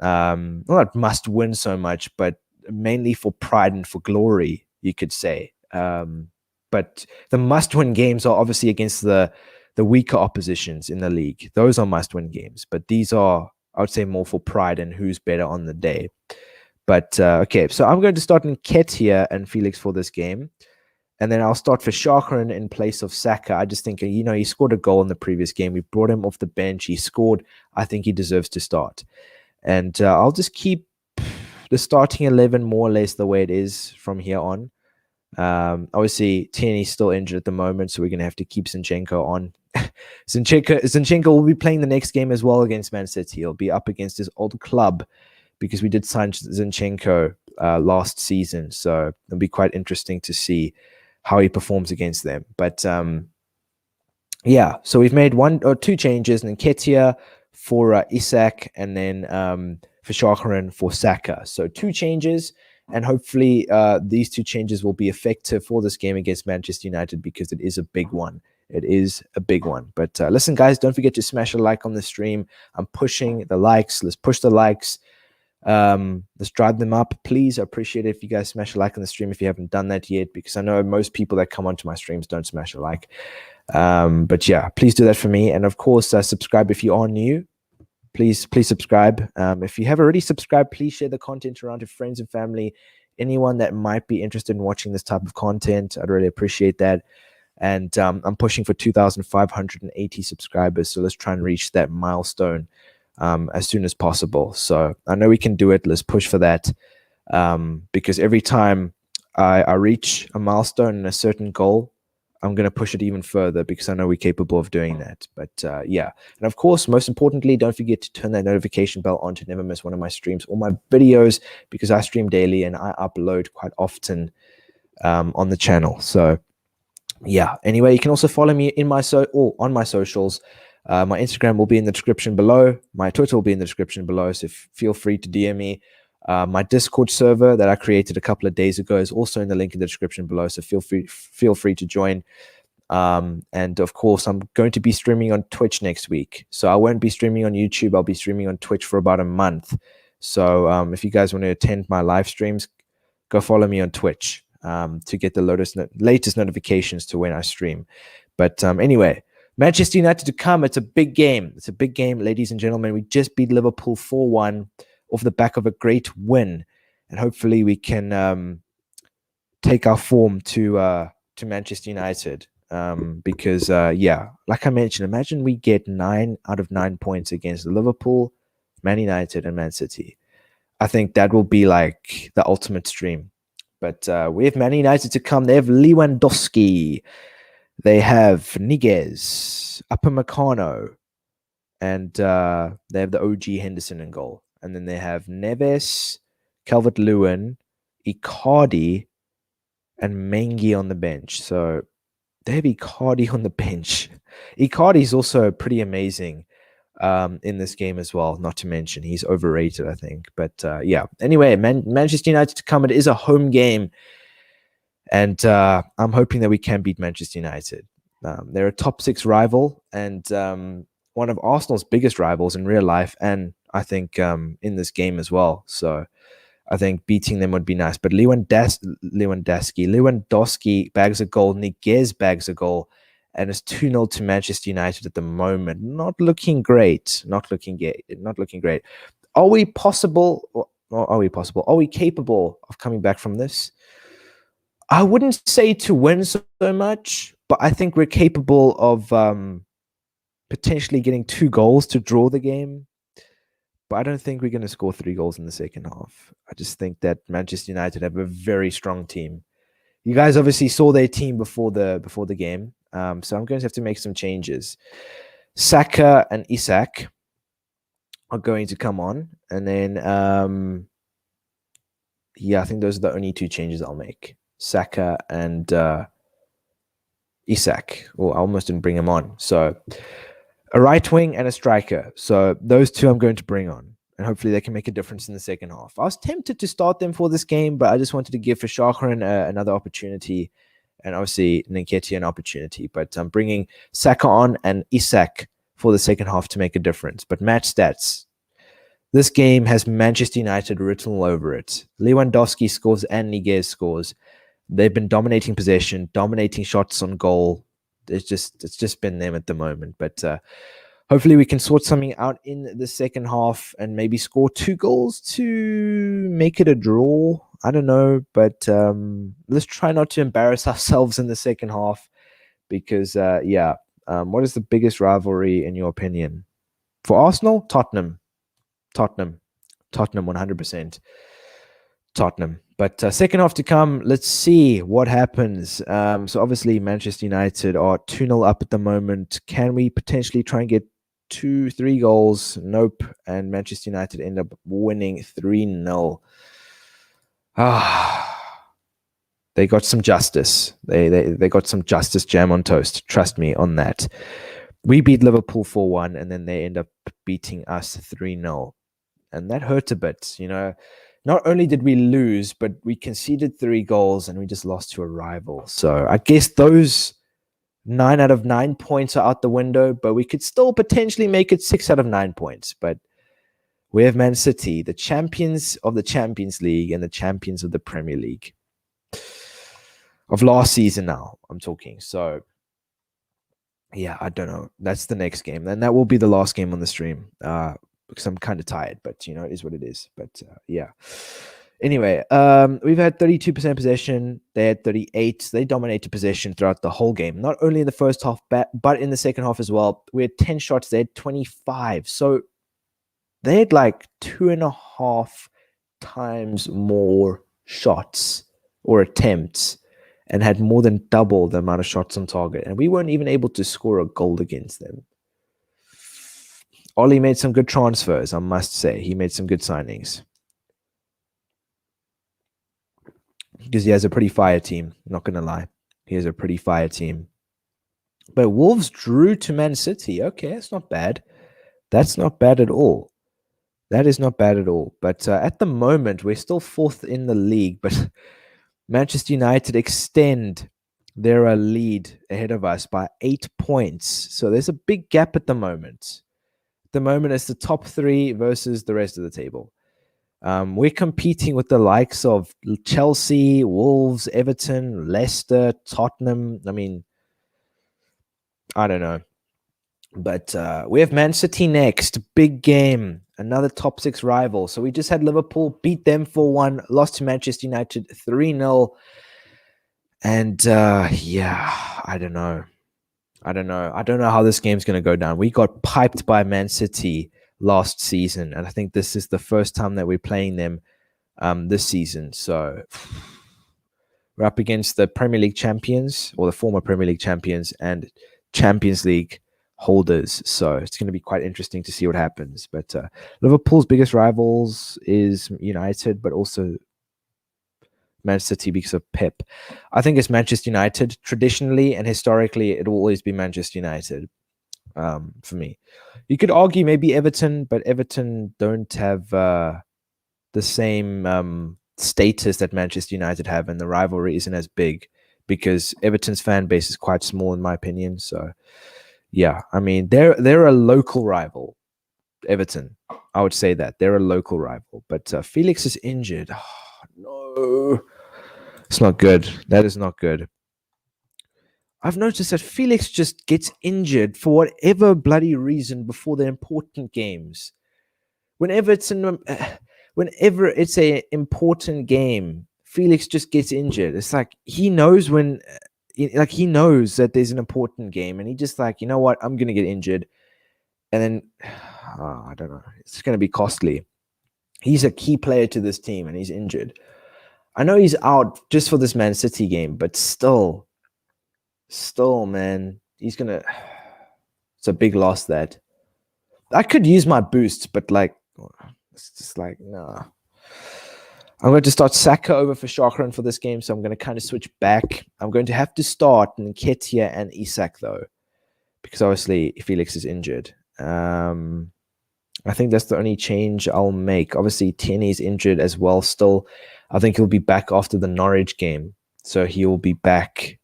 Not must-win so much, but mainly for pride and for glory, you could say. But the must-win games are obviously against the weaker oppositions in the league. Those are must-win games. But these are, I would say, more for pride and who's better on the day. But okay, so I'm going to start Nketiah and Felix for this game. And then I'll start for Shakran in place of Saka. I just think, he scored a goal in the previous game. We brought him off the bench. He scored. I think he deserves to start. And I'll just keep the starting 11 more or less the way it is from here on. Obviously, Tierney's still injured at the moment, so we're going to have to keep Zinchenko on. Zinchenko will be playing the next game as well against Man City. He'll be up against his old club because we did sign Zinchenko last season. So it'll be quite interesting to see how he performs against them. But yeah, so we've made 1 or 2 changes, and Nketiah for Isak, and then for Shakran for Saka. So 2 changes, and hopefully these 2 changes will be effective for this game against Manchester United because it is a big one. It is a big one. But listen, guys, don't forget to smash a like on the stream. I'm pushing the likes. Let's push the likes. Let's drive them up, please. I appreciate it if you guys smash a like on the stream if you haven't done that yet, because I know most people that come onto my streams don't smash a like. But yeah, please do that for me. And of course, subscribe if you are new. Please subscribe. If you have already subscribed, please share the content around to friends and family, anyone that might be interested in watching this type of content. I'd really appreciate that. And I'm pushing for 2,580 subscribers, so let's try and reach that milestone as soon as possible. So I know we can do it. Let's push for that, because every time I reach a milestone and a certain goal, I'm going to push it even further because I know we're capable of doing that. But yeah, and of course, most importantly, don't forget to turn that notification bell on to never miss one of my streams or my videos, because I stream daily and I upload quite often on the channel. So yeah, anyway, you can also follow me in on my socials. My Instagram will be in the description below. My Twitter will be in the description below. So feel free to DM me. My Discord server that I created a couple of days ago is also in the link in the description below. So feel free to join. And of course, I'm going to be streaming on Twitch next week. So I won't be streaming on YouTube. I'll be streaming on Twitch for about a month. So if you guys want to attend my live streams, go follow me on Twitch to get the latest notifications to when I stream. But anyway, Manchester United to come. It's a big game. It's a big game, ladies and gentlemen. We just beat Liverpool 4-1 off the back of a great win. And hopefully we can take our form to Manchester United. Because, yeah, like I mentioned, imagine we get 9 out of 9 points against Liverpool, Man United, and Man City. I think that will be like the ultimate stream. But we have Man United to come. They have Lewandowski. They have Niguez, Upamecano, and they have the OG Henderson in goal. And then they have Neves, Calvert-Lewin, Icardi, and Mengi on the bench. So they have Icardi on the bench. Icardi is also pretty amazing. in this game as well. Not to mention he's overrated, I think. But yeah. Anyway, Manchester United to come. It is a home game, and I'm hoping that we can beat Manchester United. They're a top 6 rival, and one of Arsenal's biggest rivals in real life, and I think in this game as well. So I think beating them would be nice. But Lewandowski bags a goal, Niguez bags a goal, and it's 2-0 to Manchester United at the moment. Not looking great. Not looking great. Are we possible? Or are we possible? Are we capable of coming back from this? I wouldn't say to win so much, but I think we're capable of potentially getting 2 goals to draw the game. But I don't think we're going to score 3 goals in the second half. I just think that Manchester United have a very strong team. You guys obviously saw their team before the game, so I'm going to have to make some changes. Saka and Isak are going to come on, and then yeah, I think those are the only 2 changes I'll make. Saka and Isak. Oh, I almost didn't bring him on. So a right wing and a striker. So those 2 I'm going to bring on, and hopefully they can make a difference in the second half. I was tempted to start them for this game, but I just wanted to give Verschachen another opportunity, and obviously Nketiah an opportunity. But I'm bringing Saka on and Isak for the second half to make a difference. But match stats. This game has Manchester United written all over it. Lewandowski scores and Niguez scores. They've been dominating possession, dominating shots on goal. It's just been them at the moment. But hopefully we can sort something out in the second half and maybe score 2 goals to make it a draw. I don't know, but let's try not to embarrass ourselves in the second half because, yeah. What is the biggest rivalry in your opinion? For Arsenal, Tottenham, 100%. Tottenham. But second half to come, let's see what happens. So obviously Manchester United are 2-0 up at the moment. Can we potentially try and get 2-3 goals? Nope. And Manchester United end up winning 3-0. They got some justice. They got some justice jam on toast. Trust me on that. We beat Liverpool 4-1, and then they end up beating us 3-0. And that hurt a bit, you know. Not only did we lose, but we conceded 3 goals and we just lost to a rival. So I guess those 9 out of 9 points are out the window, but we could still potentially make it 6 out of 9 points. But we have Man City, the champions of the Champions League and the champions of the Premier League. Of last season now, I'm talking. So, yeah, I don't know. That's the next game. And that will be the last game on the stream. Because I'm kind of tired, but you know, it is what it is. But yeah. Anyway, we've had 32% possession. They had 38. They dominated possession throughout the whole game. Not only in the first half, but in the second half as well. We had 10 shots. They had 25. So they had like 2.5 times more shots or attempts and had more than double the amount of shots on target. And we weren't even able to score a goal against them. Ollie made some good transfers, I must say. He made some good signings. Because he has a pretty fire team. Not going to lie. He has a pretty fire team. But Wolves drew to Man City. Okay, that's not bad. That's not bad at all. That is not bad at all. But at the moment, we're still 4th in the league. But Manchester United extend their lead ahead of us by 8 points. So there's a big gap at the moment. At the moment, it's the top 3 versus the rest of the table. We're competing with the likes of Chelsea, Wolves, Everton, Leicester, Tottenham. I mean, I don't know. But we have Man City next. Big game. Another top 6 rival. So we just had Liverpool beat them 4-1. Lost to Manchester United 3-0. And yeah, I don't know. I don't know how this game's going to go down. We got piped by Man City last season, and I think this is the first time that we're playing them this season. So we're up against the Premier League champions, or the former Premier League champions, and Champions League holders. So it's going to be quite interesting to see what happens. But Liverpool's biggest rivals is United, but also Man City because of Pep. I think it's Manchester United. Traditionally and historically, it will always be Manchester United. for me. You could argue maybe Everton, but Everton don't have the same status that Manchester United have, and the rivalry isn't as big because Everton's fan base is quite small, in my opinion. So, yeah, I mean, they're a local rival, Everton. I would say that they're a local rival, but Felix is injured. Oh, no, it's not good. That is not good. I've noticed that Felix just gets injured for whatever bloody reason before the important games. Whenever it's whenever it's a important game, Felix just gets injured. It's like he knows he knows that there's an important game, and he just like, you know what, I'm gonna get injured, and then I don't know, it's gonna be costly. He's a key player to this team, and he's injured. I know he's out just for this Man City game, but still, man, he's gonna. It's a big loss. That I could use my boosts, but like, it's just like, nah. I'm going to start Saka over for Shakran for this game, so I'm going to kind of switch back. I'm going to have to start Nketiah and Isak, though, because obviously Felix is injured. I think that's the only change I'll make. Obviously, Tierney's injured as well still. I think he'll be back after the Norwich game, so he will be back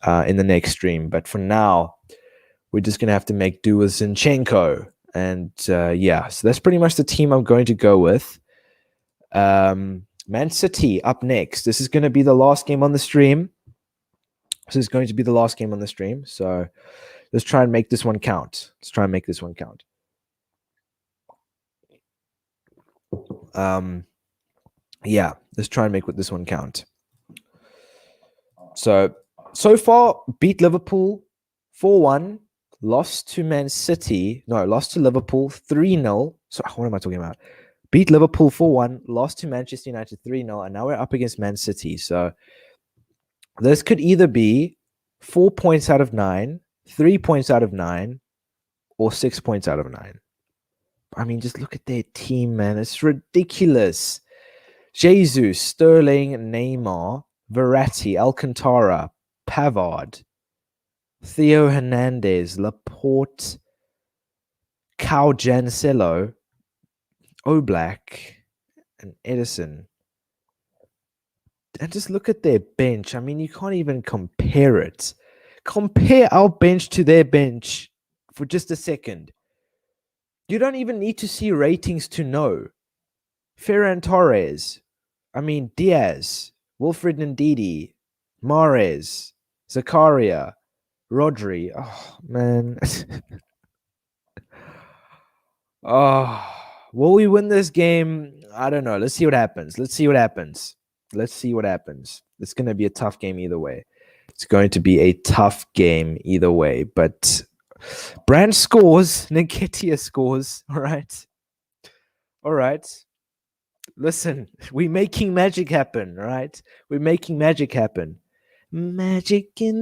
in the next stream. But for now, we're just going to have to make do with Zinchenko. And yeah, so that's pretty much the team I'm going to go with. Man City up next. This is going to be the last game on the stream. So let's try and make this one count. Yeah, let's try and make this one count. So far, beat Liverpool 4-1, lost to Liverpool 3-0. So what am I talking about? Beat Liverpool 4-1, lost to Manchester United 3-0, and now we're up against Man City. So this could either be 4 points out of 9, 3 points out of 9, or 6 points out of 9. I mean, just look at their team, man. It's ridiculous. Jesus, Sterling, Neymar, Verratti, Alcantara, Pavard, Theo Hernandez, Laporte, Cao Cancelo, Oblak, and Edison. And just look at their bench. I mean, you can't even compare it. Compare our bench to their bench for just a second. You don't even need to see ratings to know. Ferran Torres, Diaz, Wilfred Ndidi, Mahrez, Zakaria, Rodri. Oh, man. Will we win this game? I don't know. Let's see what happens. It's going to be a tough game either way. But Brand scores, Nketiah scores. All right. Listen, we're making magic happen, right? Magic in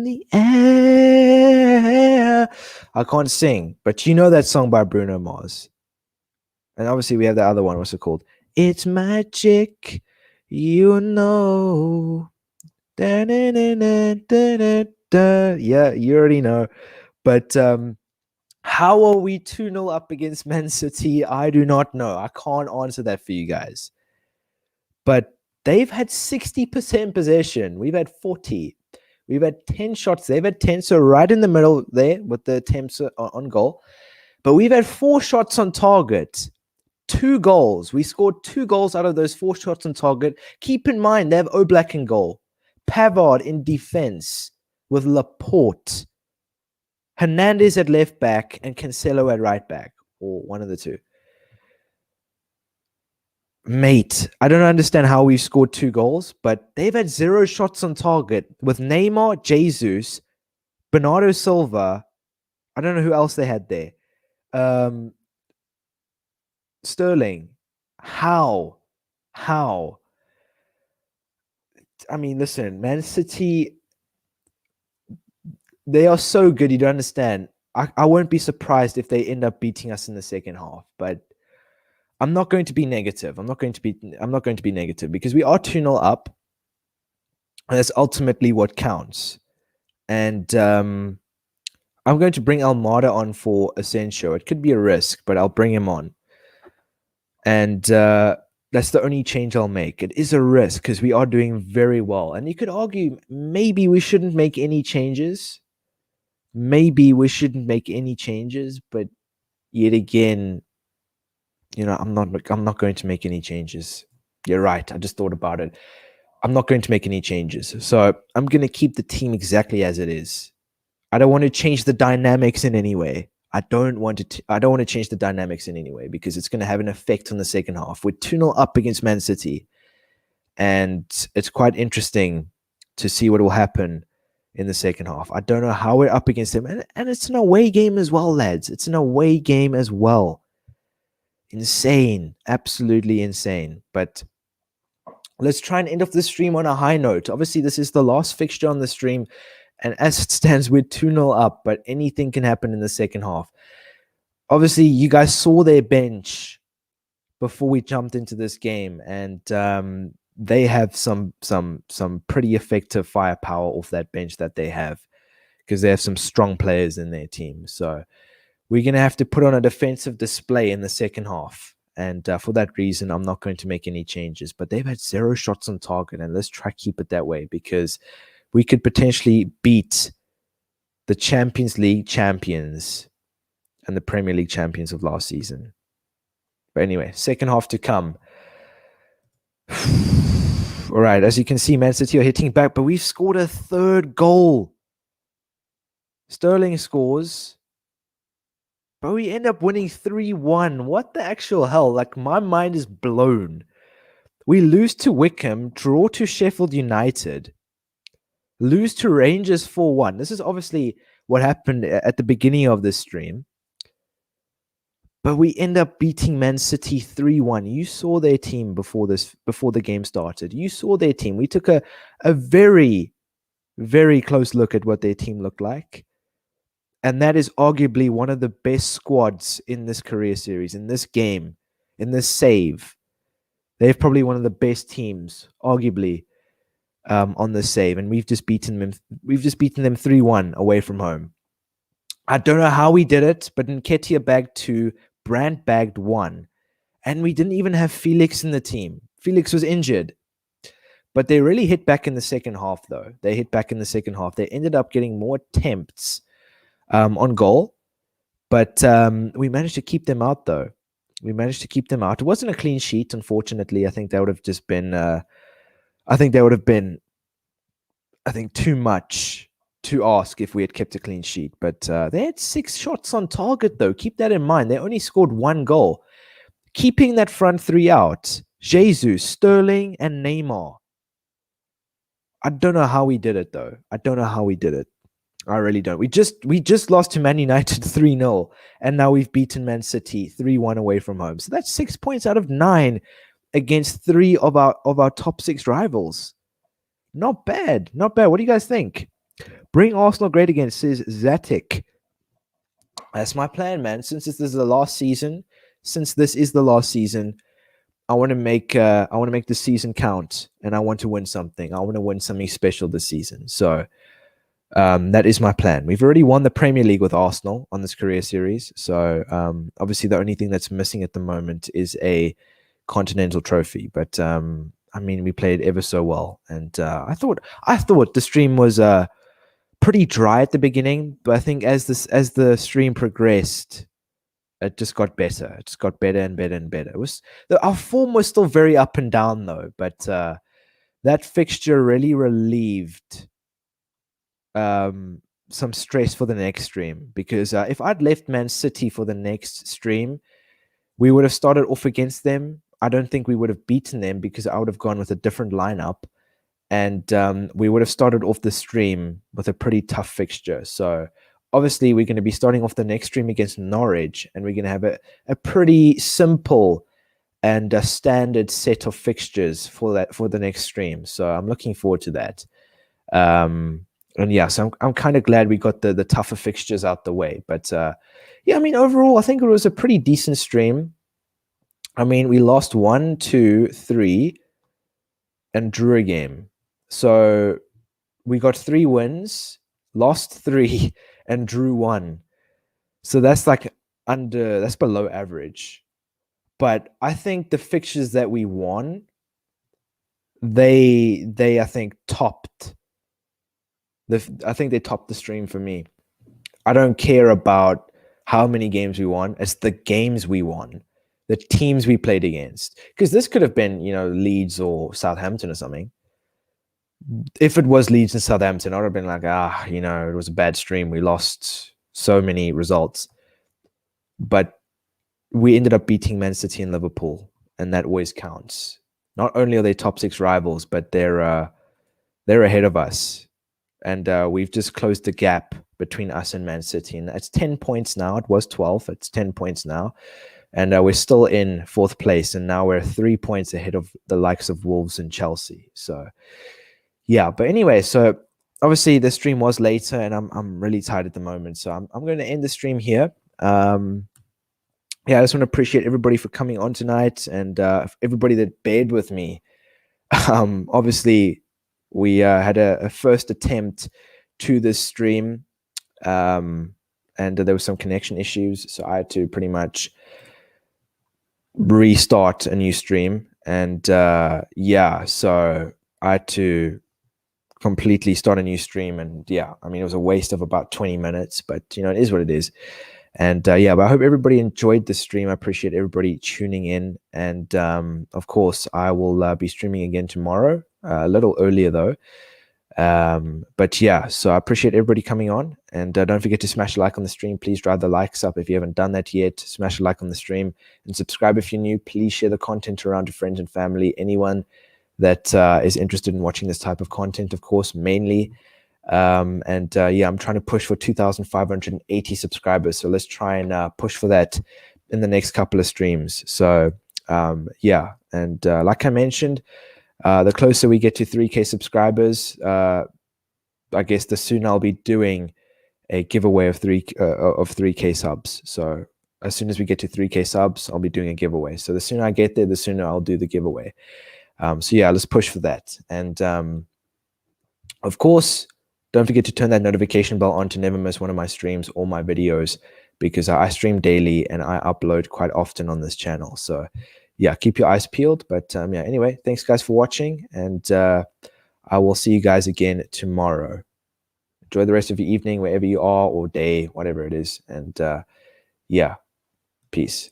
the air. I can't sing, but you know that song by Bruno Mars. And obviously we have the other one. What's it called? It's magic, you know. Da, da, da, da, da, da. Yeah, you already know. But how are we 2-0 up against Man City? I do not know. I can't answer that for you guys. But they've had 60% possession. We've had 40. We've had 10 shots. They've had 10. So right in the middle there with the attempts on goal. But we've had 4 shots on target. 2 goals. We scored 2 goals out of those 4 shots on target. Keep in mind, they have Oblak in goal. Pavard in defense with Laporte. Hernandez at left back and Cancelo at right back. Or one of the two. Mate, I don't understand how we scored 2 goals, but they've had 0 shots on target with Neymar, Jesus, Bernardo Silva. I don't know who else they had there. Sterling. How? I mean, listen, Man City, they are so good, you don't understand. I won't be surprised if they end up beating us in the second half, but I'm not going to be negative. I'm not going to be negative because we are 2-0 up. And that's ultimately what counts. And I'm going to bring Almada on for Asensio. It could be a risk, but I'll bring him on. And that's the only change I'll make. It is a risk because we are doing very well. And you could argue maybe we shouldn't make any changes. Maybe we shouldn't make any changes, but yet again, I'm not going to make any changes. You're right. I just thought about it. I'm not going to make any changes. So I'm going to keep the team exactly as it is. I don't want to change the dynamics in any way. I don't want to change the dynamics in any way because it's going to have an effect on the second half. We're 2-0 up against Man City. And it's quite interesting to see what will happen in the second half. I don't know how we're up against them. And it's an away game as well, lads. It's an away game as well. Insane. Absolutely insane. But let's try and end off this stream on a high note. Obviously, this is the last fixture on the stream. And as it stands, we're 2-0 up, but anything can happen in the second half. Obviously, you guys saw their bench before we jumped into this game, and they have some pretty effective firepower off that bench that they have because they have some strong players in their team. So we're going to have to put on a defensive display in the second half. And for that reason, I'm not going to make any changes. But they've had 0 shots on target, and let's try to keep it that way because we could potentially beat the Champions League champions and the Premier League champions of last season. But anyway, second half to come. All right, as you can see, Man City are hitting back, but we've scored a 3rd goal. Sterling scores, but we end up winning 3-1. What the actual hell? Like, my mind is blown. We lose to Wickham, draw to Sheffield United, lose to Rangers 4-1. This is obviously what happened at the beginning of this stream. But we end up beating Man City 3-1. You saw their team before the game started. You saw their team. We took a very, very close look at what their team looked like. And that is arguably one of the best squads in this career series, in this game, in this save. They're probably one of the best teams, arguably, on this save. And we've just beaten them 3-1 away from home. I don't know how we did it, but Nketiah bagged 2, Brandt bagged 1. And we didn't even have Felix in the team. Felix was injured. But they really hit back in the second half, though. They hit back in the second half. They ended up getting more attempts on goal. But we managed to keep them out, though. We managed to keep them out. It wasn't a clean sheet, unfortunately. I think that would have just been... too much to ask if we had kept a clean sheet. But they had 6 shots on target, though. Keep that in mind. They only scored 1 goal. Keeping that front 3 out, Jesus, Sterling, and Neymar. I don't know how we did it, though. I don't know how we did it. I really don't. We just lost to Man United 3-0, and now we've beaten Man City 3-1 away from home. So that's 6 points out of 9 against 3 of our top 6 rivals. Not bad. Not bad. What do you guys think? Bring Arsenal great again, says Zatic. That's my plan, man. Since this is the last season, I want to make the season count, and I want to win something. I want to win something special this season. So that is my plan. We've already won the Premier League with Arsenal on this career series. So obviously the only thing that's missing at the moment is a continental trophy. But I mean, we played ever so well, and I thought the stream was pretty dry at the beginning, but I think as the stream progressed, it just got better. It just got better and better and better. Our form was still very up and down, though, but that fixture really relieved some stress for the next stream, because if I'd left Man City for the next stream, we would have started off against them. I don't think we would have beaten them because I would have gone with a different lineup, and we would have started off the stream with a pretty tough fixture. So obviously we're going to be starting off the next stream against Norwich, and we're going to have a pretty simple and a standard set of fixtures for the next stream. So I'm looking forward to that. And yeah, so I'm kind of glad we got the tougher fixtures out the way. But yeah, I mean, overall, I think it was a pretty decent stream. I mean, we lost 1, 2, 3, and drew a game. So we got 3 wins, lost 3, and drew 1. So that's like that's below average. But I think the fixtures that we won, they I think topped I think they topped the stream for me. I don't care about how many games we won. It's the games we won, the teams we played against. Because this could have been, Leeds or Southampton or something. If it was Leeds and Southampton, I would have been like, it was a bad stream. We lost so many results. But we ended up beating Man City and Liverpool, and that always counts. Not only are they top 6 rivals, but they're ahead of us. And we've just closed the gap between us and Man City. And it's 10 points now. It was 12. It's 10 points now. And we're still in 4th place. And now we're 3 points ahead of the likes of Wolves and Chelsea. So, yeah. But anyway, so obviously the stream was later and I'm really tired at the moment. So I'm going to end the stream here. Yeah, I just want to appreciate everybody for coming on tonight and everybody that bared with me. Obviously, we had a first attempt to this stream, and there were some connection issues, so I had to pretty much restart a new stream. And yeah, so I had to completely start a new stream. And yeah, I mean, it was a waste of about 20 minutes, but it is what it is. And yeah, but I hope everybody enjoyed the stream. I appreciate everybody tuning in. And of course, I will be streaming again tomorrow, a little earlier though. But yeah, so I appreciate everybody coming on. And don't forget to smash a like on the stream. Please drive the likes up if you haven't done that yet. Smash a like on the stream and subscribe if you're new. Please share the content around to friends and family. Anyone that is interested in watching this type of content, of course, mainly. And yeah, I'm trying to push for 2,580 subscribers. So let's try and push for that in the next couple of streams. So yeah, and like I mentioned, the closer we get to 3K subscribers, I guess the sooner I'll be doing a giveaway of 3K subs. So as soon as we get to 3K subs, I'll be doing a giveaway. So the sooner I get there, the sooner I'll do the giveaway. So yeah, let's push for that. And of course, don't forget to turn that notification bell on to never miss one of my streams or my videos, because I stream daily and I upload quite often on this channel. So yeah, keep your eyes peeled. But yeah, anyway, thanks guys for watching, and I will see you guys again tomorrow. Enjoy the rest of your evening, wherever you are, or day, whatever it is. And yeah, peace.